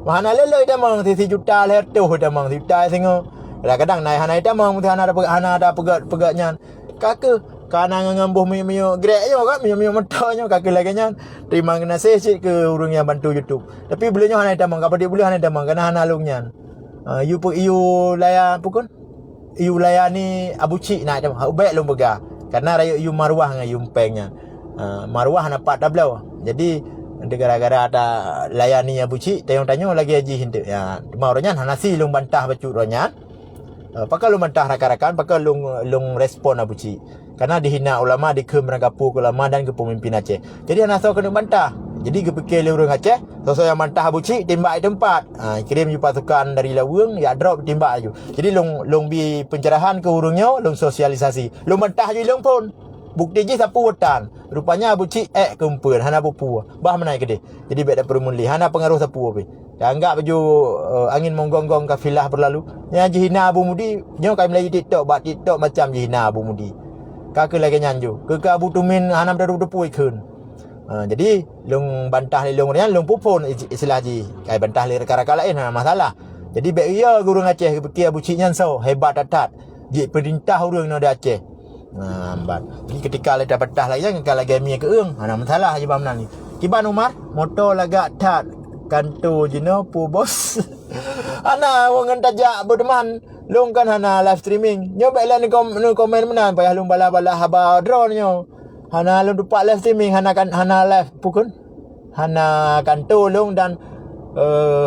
Speaker 1: Mahana lele damang 3 juta le tu damang juta singo. Kadang-kadang naik hana damang hana ada pegatnya. Kaka kana ngambuh miyo grek yo kan miyo mentonyo kaka laginya. Terima kasih cik ke urang yang bantu YouTube. Tapi belinya hana damang apa dia boleh hana damang kana hana lungnya. You layan pukun. You layani Abu Cik nak damang. Baik lung bega. Karena rayu you marwah dengan you pengnya. Marwah hana pat dablau. Jadi gara-gara ada layani Abu Cik tanya lagi haji hindu ya mau ronya nasi lung bantah bacu ronya pakal lung bantah rakan-rakan pakal lung respon Abu Cik karena dihina ulama dikem ragapu ulama dan kepemimpin Aceh jadi naso kena bantah jadi kepikir urang Aceh sosok yang bantah Abu Cik tembak di tempat kirim you pasukan dari lawang ya drop tembak ju jadi lung bi pencerahan ke urangnya lung sosialisasi lung bantah ju lung pun bukti je sapu wetan. Rupanya Abu Cik kempen hana pupu. Bah menai ke dia. Jadi bek dak permuli hana pengaruh sapu ape. Dah anggap baju angin menggonggong kafilah berlalu. Nya jihina Abu Mudi, nyo kai Melayu TikTok bak TikTok macam jihina Abu Mudi. Kaka lagi nyanju. Ke Abu Tumin hana beradu depu ikun. Jadi lung bantah li lung rian lung pupun istilah ji. Kai bantah li rekan-rekan lain hana masalah. Jadi bek ya guru Aceh ke Abu Cik nyanso hebat datat. Ji perintah urang no di Aceh. Ambat. Jadi ketika le dapat dah lagi jangan kalau game ke eung. Ana masalah je bamnan ni. Kiban Umar, motor lagak tat kanto jino pu bos. Ana wong tajak berdeman long kan hana live streaming. Nyo baiklah ni komen menan payah lung bala-bala haba drone nyo. Hana lung dupak live streaming hana live pukun. Hana kanto long dan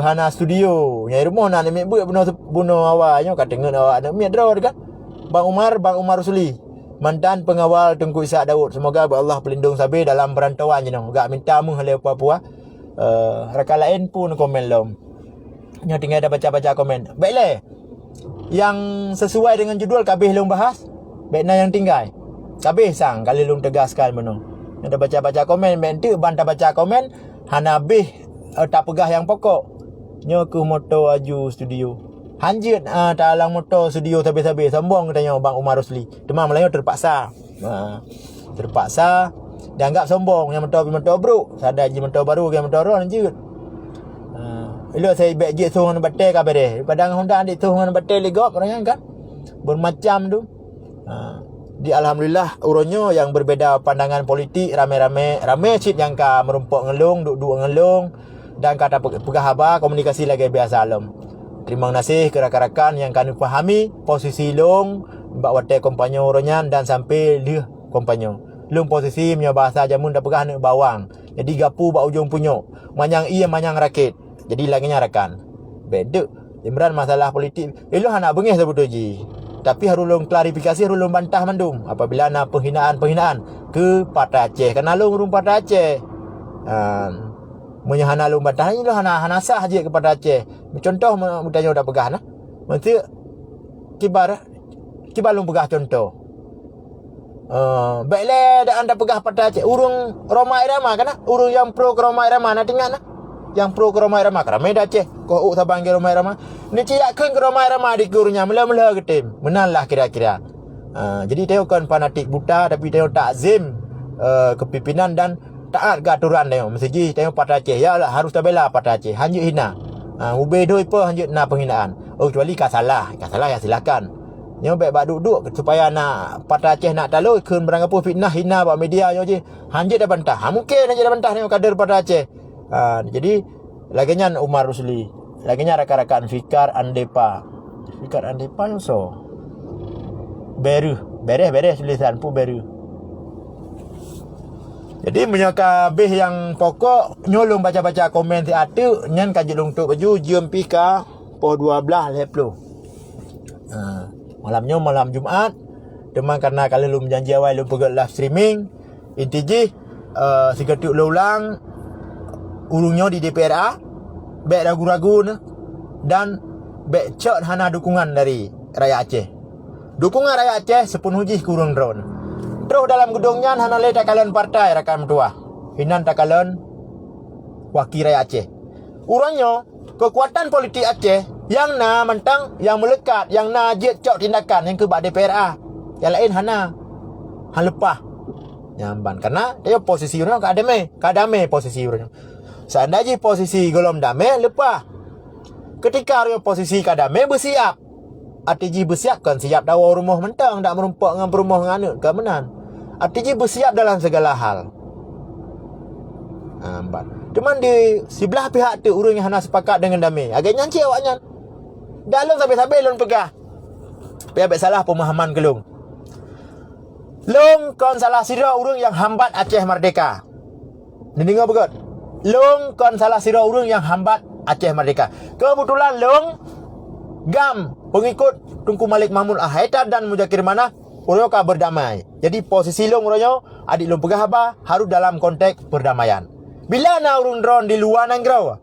Speaker 1: hana studio. Nyai rumah nak ambil buat bunuh awaknya kata dengar awak ada ambil drone kan. Bang Umar Rusli. Mantan pengawal Tengku Ishak Daud. Semoga Allah pelindung sabi dalam perantauan je noh. Gak minta mu halai apa-apa. Rakan lain pun komen lom. Nyo tinggal dah baca-baca komen. Baiklah. Yang sesuai dengan judul kabeh long bahas. Baiklah yang tinggal. Kabeh sang kali long tegaskan meno. Dah baca-baca komen, mentu bantah baca komen, hana beh tak pegah yang pokok. Nyo ke moto aju studio. Hanjit dalam motor studio habis-habis sombong katanya Bang Umar Rusli. Demam Melayu terpaksa. Terpaksa dianggap sombong yang motor bro. Sadar je motor baru ke motor ron je. Elok saya baik je suruh batal kabar dia. Padang Honda adik suruh batal legop orang kan. Bermacam tu. Di alhamdulillah uronyo yang berbeza pandangan politik ramai cip yang ka merumpok ngelung, duduk ngelung dan kata pegah haba komunikasi lagi biasa alam. Terima kasih ke rakan-rakan yang kami fahami posisi long bak watai kompanyo oronyan dan sampai dia kompanyo. Long posisi punya bahasa jamun dah pegah nak bawang. Jadi gapu bak ujung punyo. Manyang ia manyang rakit. Jadi laginya rakan. Beda. Imran masalah politik. Elok nak bengih sebut ji. Tapi harus long klarifikasi, harus long bantah mandum apabila nak penghinaan ke Patah Aceh. Kerana long urung Patah Aceh. Menyahana lung bantah ni lah hana sah je kepada Aceh. Contoh mudahnya dah pegah nah. Mesti kibar lung pegah contoh. Baiklah dah anda pegah pada Aceh. Urung Roma Irama kan? Urung yang pro ke Roma Irama nak tinggal nah. Yang pro ke Roma Irama kerana dah Aceh. Kau sabang ke Roma Irama. Ni ciak ke Roma Irama di kurnya mula-mula ke tim. Menanlah kira-kira. Jadi tengok kan fanatik buta tapi tengok takzim kepimpinan dan taat ke aturan tengok. Mesti tengok Patah Aceh. Ya lah harus tabela Patah Aceh. Hanjut hina. Ubay doi apa hanjut na penghinaan. Kecuali kau salah ya silakan. Nyo baik bak duduk supaya nak Patah Aceh nak talu keun berangapu fitnah hina bak media nyo je. Hanjut dah bantah. Mungkin hanjut dah bantah tengok kader Patah Aceh. Jadi laginya Umar Rusli. Laginya rakan-rakan Fikar Andepa yo so. Beres tulisan pu beru. Jadi menyaka beh yang pokok nyolong baca-baca komen ti atu nyan kaji long tok baju jam pika po 12 leplo. Malamnya malam Jumaat Cuma karena kalau lu menjanji awal lu pergi live streaming, inti seketuk lu ulang urungnya di DPRA, baik ragu-ragu dan baik cek hana dukungan dari rakyat Aceh. Dukungan rakyat Aceh sepenuh ke urung drone. Terus dalam gedungnya hana le takalan partai rakan tua. Hinan takalan wakil rakyat Aceh. Urangnya kekuatan politik Aceh yang mentang yang melekat, yang jet cok tindakan yang ke DPRA. Yang lain hana lepah nyamban karena dia posisi urang kadame posisi urang. Seandainya posisi golom damai lepah. Ketika dia posisi kadame bersiap. Artinya bersiap kan siap dawa rumah mentang tak merumpak dengan rumah nganut kemenan. Artinya bersiap dalam segala hal. Amban. Cuman di sebelah pihak tu urang yang hana sepakat dengan damai. Agak nyanci awaknya. Dalam sampai-sampai lon pegah. Pihak salah pemahaman kelung. Long kon salah sira urang yang hambat Aceh merdeka. Dengar begot. Long kon salah sira urang yang hambat Aceh merdeka. Kebetulan long gam pengikut Tunku Malik Mahmud Al-Haidar dan Muzakir Manaf urang berdamai. Jadi posisi long uranyo adik long pegah apa harus dalam konteks perdamaian. Bila na urung drone di luar Nangrau?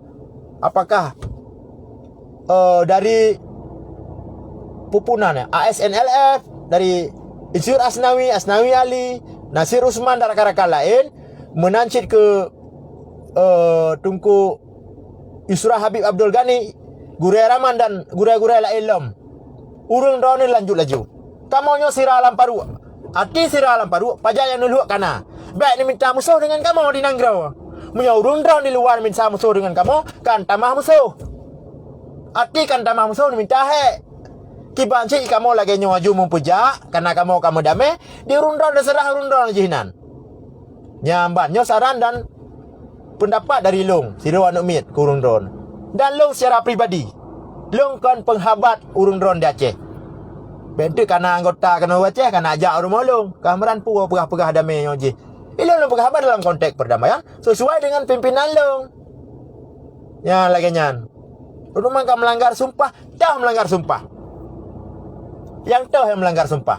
Speaker 1: Apakah dari pupunan ASNLF, dari Insyur Asnawi Ali, Nasir Usman dan rakan-rakan lain menancit ke Tunku Yusra Habib Abdul Ghani, Gurai Rahman dan gurai-gurai lain lom. Urung drone lanjut laju. Kamonyo sira alam paru. Ati sira alam paru, pajak yang nuluh kana. Baik ni minta musuh dengan kamu di Nangrau. Munya urung drone di luar minta musuh dengan kamu, kan tamah musuh. Ati kan tamah musuh ni minta he. Kibanci kamu lagi nyuaju mempuja karena kamu damai di rundon serah rundon jihinan. Nyamban saran dan pendapat dari long si Dewan Umid ke rundon. Dan long secara pribadi long kan penghabat rundon di Aceh. Bentuk karena anggota kena Aceh karena ajak rumah long kamaran pu pegah-pegah damai nyoji. Ilong long penghabat dalam konteks perdamaian sesuai dengan pimpinan long. Ya lagi nyan. Rumah kan melanggar sumpah, dah melanggar sumpah. Yang tahu yang melanggar sumpah.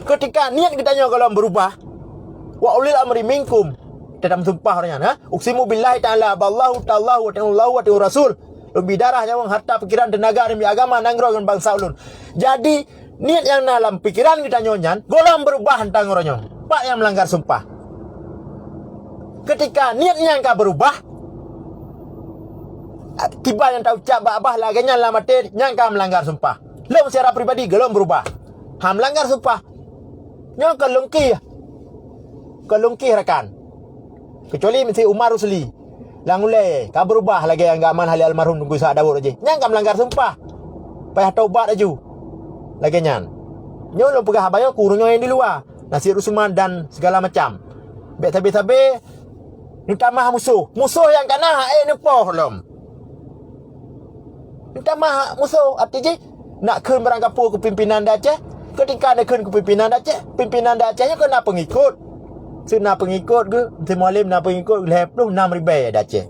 Speaker 1: Ketika niat kita kalau berubah, wa ulil amri minkum dalam sumpah orangnya, uksimu billahi ta'ala ballahu ta'allahu wa ta'allahu wa ta'u rasul. Lebih darah nyawang harta pikiran tenaga demi agama Nangrau dan bangsa ulun. Jadi niat yang dalam pikiran kita nyonya golong berubah tentang orangnya. Pak yang melanggar sumpah. Ketika niatnya engkau berubah, tiba yang tahu ucap abah lagi nyala mati nyangka melanggar sumpah. Long secara pribadi gelom berubah. Melanggar sumpah. Nyo kelungkih rekan. Kecuali mesti Umar Rusli. Langule ka berubah lagi yang enggak aman hali almarhum tunggu sak dawur aja. Nyangka melanggar sumpah. Payah taubat aju. Lagi nyan. Nyo lo pegah abayo kurunyo yang di luar. Nasir Usman dan segala macam. Bet tabe-tabe ni tamah musuh. Musuh yang kana nepoh lom. Ni tamah musuh artinya nak kun beranggapu ke pimpinan Aceh. Ketika nak kun ke pimpinan Aceh, pimpinan Acehnya kena pengikut. Sena pengikut ke, Mualim nak pengikut 56,000 Aceh.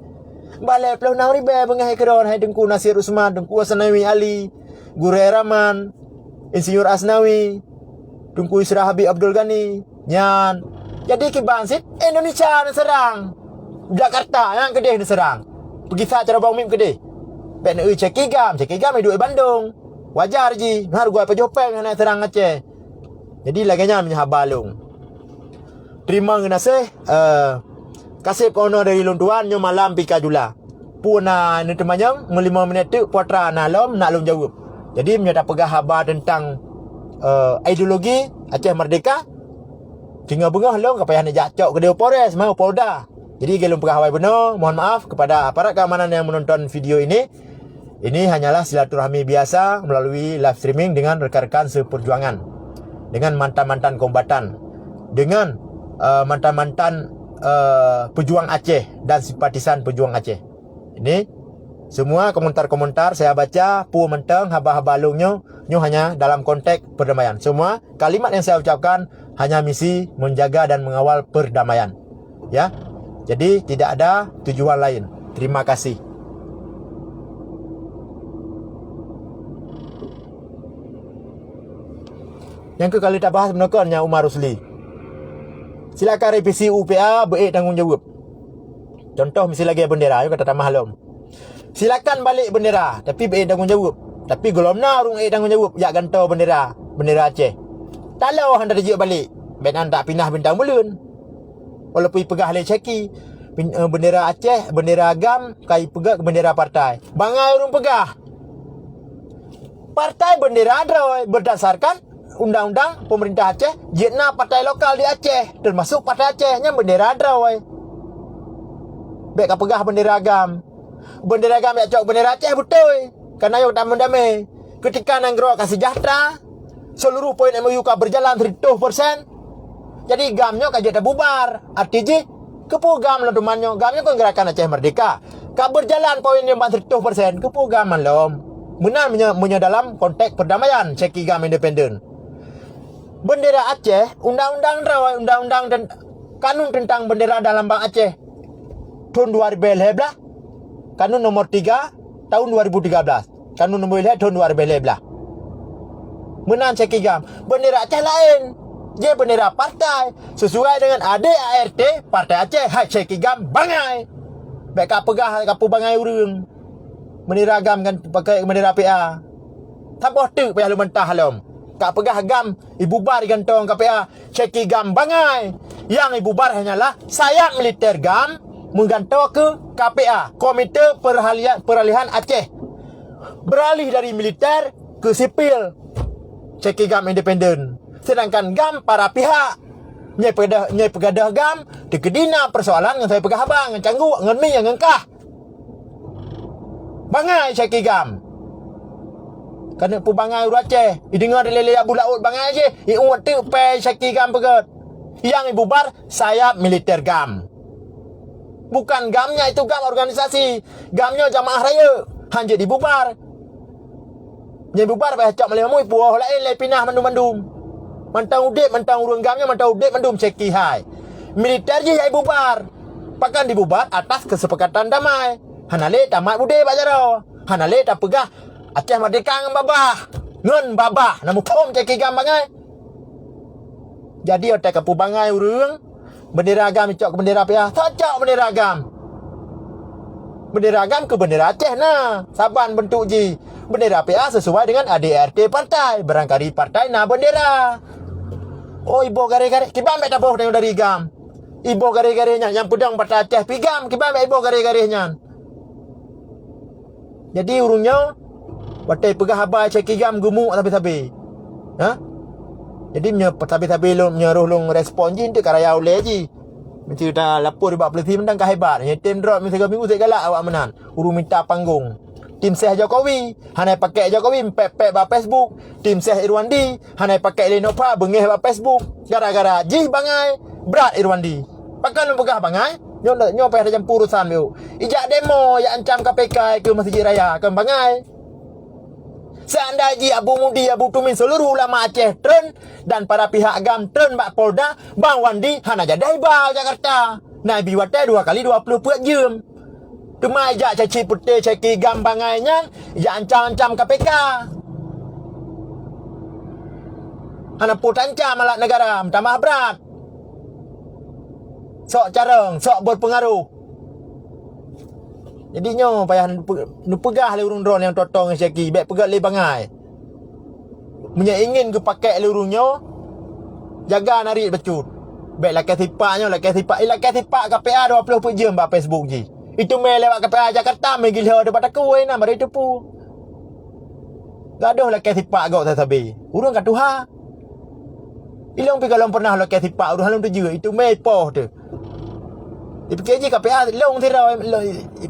Speaker 1: Balik 56,000 mengahi keron hai Tengku Nasir Usman, Tengku Asnawi Ali, Gurai Rahman, Insinyur Asnawi, Tengku Yusra Habib Abdul Ghani, nyan. Jadi kibansit Indonesia nak serang. Jakarta yang kedeh nak serang. Pergi saat cara bang mim kedeh. Ben cekigam duduk di Bandung. Wajar je. Har gua pejopeng nak serang Aceh. Jadi laganya menyahabalung. Terima kasih. Kasih kono dari luntuan nyo malam pika jula. Puna ni temanyang 5 minit tu putra nalom nak lum jawab. Jadi menyata pegah habar tentang ideologi Aceh Merdeka. Tinggal bengah long kapayah nak jacok ke dia Polres mau Polda. Jadi gelum pegah hawai benar. Mohon maaf kepada aparat keamanan yang menonton video ini. Ini hanyalah silaturahmi biasa melalui live streaming dengan rekan-rekan seperjuangan, dengan mantan-mantan kombatan, dengan mantan-mantan pejuang Aceh dan simpatisan pejuang Aceh. Ini semua komentar-komentar saya baca pu menteng haba-haba lungnya hanya dalam konteks perdamaian. Semua kalimat yang saya ucapkan hanya misi menjaga dan mengawal perdamaian. Ya. Jadi tidak ada tujuan lain. Terima kasih. Yang ke kali tak bahas menekannya Umar Rusli. Silakan revisi UPA tanggungjawab. Contoh misalnya lagi bendera, kata Tamah Halom. Silakan balik bendera, tapi tanggungjawab. Tapi golomna urung tanggungjawab, ya gantau bendera Aceh. Talau hang dah balik. Ben anda pindah bintang bulun. Walaupun pegah le ceki bendera Aceh, bendera agam, kai pegah ke bendera partai. Bangai urung pegah. Partai bendera ada berdasarkan undang-undang pemerintah Aceh, jena partai lokal di Aceh, termasuk partai Aceh yang bendera ada woi. Baik pegah bendera agam. Bendera agam ya cok bendera Aceh betul. Karena yo damai-damai. Ketika nanggro kasih sejahtera, seluruh poin MOU ka berjalan 100%. Jadi gamnya kaje dah bubar. Artinya kepu gam lah dumannya. Gamnya kan gerakan Aceh Merdeka. Ka berjalan poin yang 100%, kepu gam malom. Benar dalam konteks perdamaian ceki gam independen. Bendera Aceh, undang-undang dan kanun tentang bendera dalam Lambang Aceh tahun 2011, kanun nomor 3 tahun 2013, kanun nomor 11 tahun 2011. Menang ceki gam. Bendera Aceh lain. Dia bendera partai sesuai dengan ADART Partai Aceh. Hai ceki gam bangai. Baik kap pegah kapu bangai urang. Bendera agam kan pakai bendera PA. Tak boh tu payah lu mentah halom. Kak pegah agam ibu bar gantong KPA ceki gam bangai. Yang ibu bar hanyalah sayap militer gam menggantong ke KPA, Komite Peralihan Aceh. Beralih dari militer ke sipil. Ceki gam independen. Sedangkan gam para pihak nyai pegadah gam dekedina persoalan dengan saya pegah abang dengan canggu dengan mi yang ngengkah. Bangai ceki gam. Kerana pu bangai uru Aceh. Dengar lele abu laut bangai je. Iuat tu pe ceki gam pegat. Yang ibu bar sayap militer gam. Bukan gamnya itu gam organisasi. Gamnya jamaah raya. Hanjit dibubar. Nyai bubar payah cak malamui puah lain lai pinah mandum-mandum. Mantang udip, mantang urang gamnya, mantang udip mandum ceki hai. Militer je yang bubar. Pakan dibubar atas kesepakatan damai. Hanale tamat bude pak jaro. Hanale tak pegah Aceh Merdeka dengan babah. Ngen babah namu pom ceki gam bangai. Jadi otak kapu bangai urang bendera agam cok ke bendera PA. Tak cok bendera agam. Bendera agam ke bendera Aceh nah. Saban bentuk ji. Bendera PA sesuai dengan ADRT partai. Barangkali partai nah bendera. Oh ibu gare-gare. Kibam tak boh dari gam. Ibu gare-garenya yang pedang partai Aceh pigam. Kibam ibu gare-garenya. Jadi urungnya batai pegah habai ceki gam gemuk tapi-tapi. Ha? Jadi punya tapi-tapi lu menyeruh lu respon je tu karaya oleh je. Mesti dah lapor buat polisi menang ke hebat. Yang tim drop mesti 3 minggu saya galak awak menang. Urung minta panggung. Tim Seh Jokowi, hanai pakai Jokowi pep-pep ba Facebook. Tim Seh Irwandi, hanai pakai Lenopa bengeh ba Facebook. Gara-gara jih bangai berat Irwandi. Pakai lu pegah bangai. Nyo payah dah campur urusan tu. Ijak demo yang ancam KPK ke Masjid Raya kan bangai. Seandainya Abu Mudi, Abu Tumin, seluruh ulama Aceh tren dan para pihak agam tren Mbak Polda, Bang Wandi hana jadi bal Jakarta. Nabi watai 2 kali 20 puak jam. Cuma ijak caci putih ceki gam bangainya, ijak ancam-ancam KPK. Hana put ancam malak negara, tambah berat. Sok careng, sok berpengaruh. Jadi nyo payah nu pegah le urung drone yang totong ceki, baik pegat le bangai. Punya ingin ke pakai le urungnya, jaga narik becut. Baik lakai tipaknya, lakai tipak KPA 20 jam ba Facebook je. Itu mai lewat KPA Jakarta mai gila dekat aku na mari tepu. Gaduh lakai tipak gak tasabe. Urang kat tuha. Ilong pi kalau pernah lakai tipak urang halung tu je, itu mai poh tu. Dipikir je KPA long tira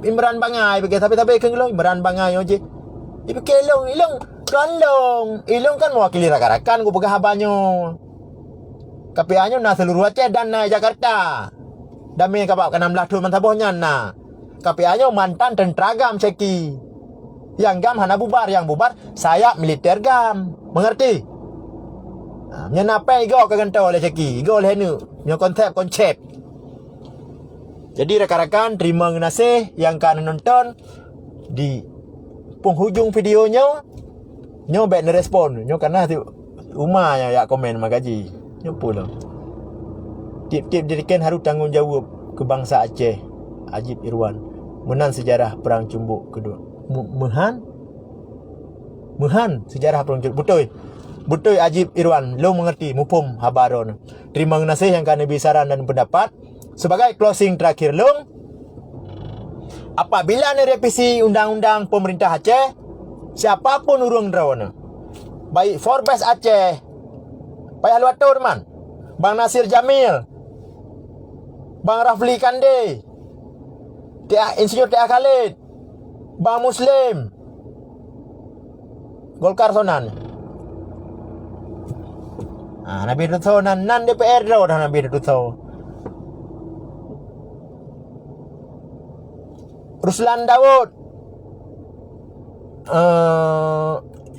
Speaker 1: Imran bangai bagi tapi-tapi keng long Imran bangai je. Dipikir ilong kan mewakili rakan-rakan ku pegah abanyo. KPA-nya na seluruh Aceh dan na Jakarta. Dami kapak ke 16 tahun mantabohnya na. KPA-nya mantan tentera gam ceki. Yang gam hana bubar, yang bubar sayap militer gam. Mengerti? Menyenapai go ke gantau oleh ceki. Go oleh nu. Nyo konsep. Jadi rakan-rakan terima kasih yang kan nonton di penghujung videonya. Nyo baik respon. Nyo karena Umar yang komen magaji. Nyumpul lah. Tip-tip dirikan harus tanggungjawab ke bangsa Aceh. Ajib Irwan. Menang sejarah perang Cumbuk kedua. Mehan sejarah perang Cumbuk. Betul Ajib Irwan. Lo mengerti mupum habaron. Terima kasih yang kami saran dan pendapat. Sebagai closing terakhir long, apabila ada revisi undang-undang pemerintah Aceh, siapapun urung drone, baik Forbes Aceh, Pak Halwatur man, Bang Nasir Jamil, Bang Rafli Kande, Insinyur Tia Khalid, Bang Muslim, Golkar Sonan. Nabi Dutso nan DPR dah Nabi Dutso. Ruslan Daud,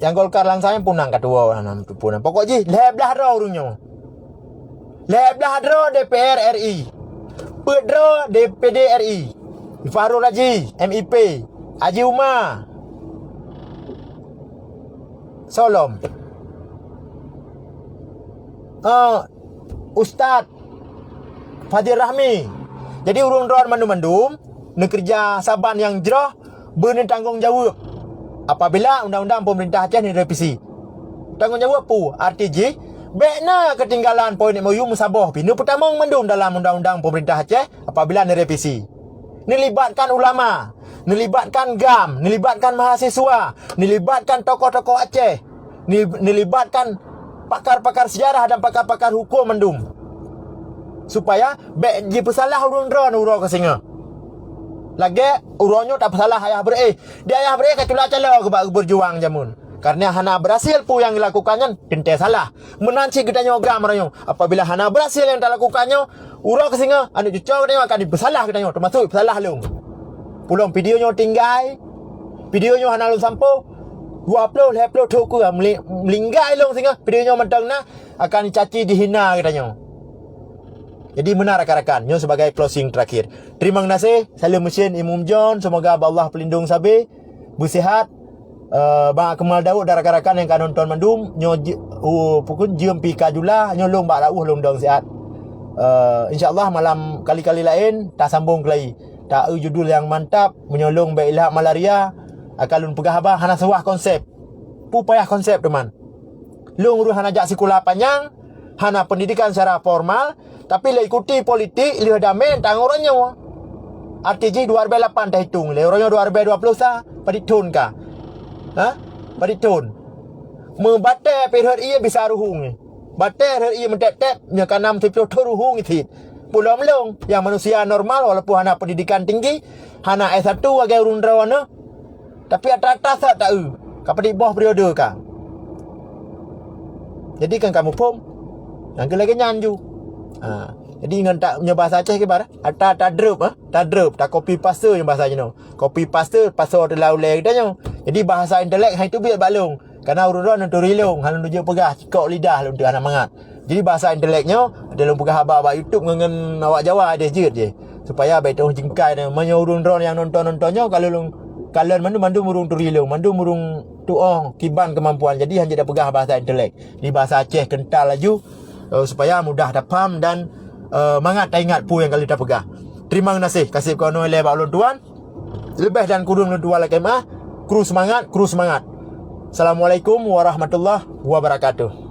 Speaker 1: yang Golkar langsanya punang ketua punang. Pokok je leblah draw urungnya. Leblah draw DPR RI. Pedro DPD RI. Fahrul Raji MIP. Haji Umar Solom. Ustaz Fadil Rahmi. Jadi urung draw mandum-mandum kerja saban yang jerah bertanggungjawab apabila undang-undang pemerintah Aceh ni revisi. Tanggungjawab pu RTJ bekna ketinggalan poin MOU musabah pindu pertama mendum dalam undang-undang pemerintah Aceh apabila ni revisi. Nilibatkan ulama, nilibatkan GAM, nilibatkan mahasiswa, nilibatkan tokoh-tokoh Aceh, nilibatkan pakar-pakar sejarah dan pakar-pakar hukum mendum. Supaya bek je pesalah urung drone urang ke singa. Lagi uronyo tak salah ayah ber dia ayah ber kacula cala ke berjuang jamun karena hana berhasil pu yang dilakukannya tente salah menanci gedanya gam ranyo apabila hana berhasil yang dilakukannya uro kesinga anu cucau dia akan dibersalah gedanya termasuk bersalah long pulong videonya tinggai videonya hana lu sampo 20 tuku melinggai long singa videonya mentangna akan dicaci dihina gedanya. Jadi benar rakan-rakan, nyo sebagai closing terakhir. Terima kasih. Salam mesin Imam John. Semoga Allah pelindung sabi, bersihat. Bang Kemal Daud dan rakan-rakan yang kan nonton mandum, nyo pukul jam pi kajula, nyo long bak rauh long dong sihat. Insya-Allah malam kali-kali lain tak sambung kelai. Tak judul yang mantap menyolong bailah malaria akalun pegah abah hana sewah konsep. Pupayah konsep teman. Long uru hana jak sekolah panjang, hana pendidikan secara formal. Tapi le ikuti politik lihat damen tang orangnya. RTJ 2008 dah hitung. Le orangnya 2020 sah paditun ka. Paditun. Membate perhar ia bisa ruhung. Bate har ia mentek-tek nya kanam 10 ruhung itu. Pulau melong yang manusia normal walaupun hana pendidikan tinggi, hana S1 agai urun rawana. Tapi atas tak tahu. Kapadi bawah periode ka. Jadi kan kamu pom. Yang lagi nyanju. Jadi dengan tak punya bahasa Aceh ke bar tak drop tak copy paste yang bahasanya no copy paste pasal adalah ulai dah. Jadi bahasa intelek hai tu biar balung karena urun untuk rilong hang nuju pegah cikok lidah untuk anak mangat. Jadi bahasa inteleknya dalam pegah abah YouTube ngen awak Jawa ada je supaya baik tahu jengkai dan menyurun ron yang nontonnya kalau kalian mandu murung tu rilong mandu murung tuong kiban kemampuan. Jadi hanya dah pegah bahasa intelek di bahasa Aceh kental laju supaya mudah dapat dan mangat tak ingat pu yang kali dah pegah. Terima kasih kasih kau oleh Pak Tuan. Lebih dan kurung dua lagi mah. Kru semangat. Assalamualaikum warahmatullahi wabarakatuh.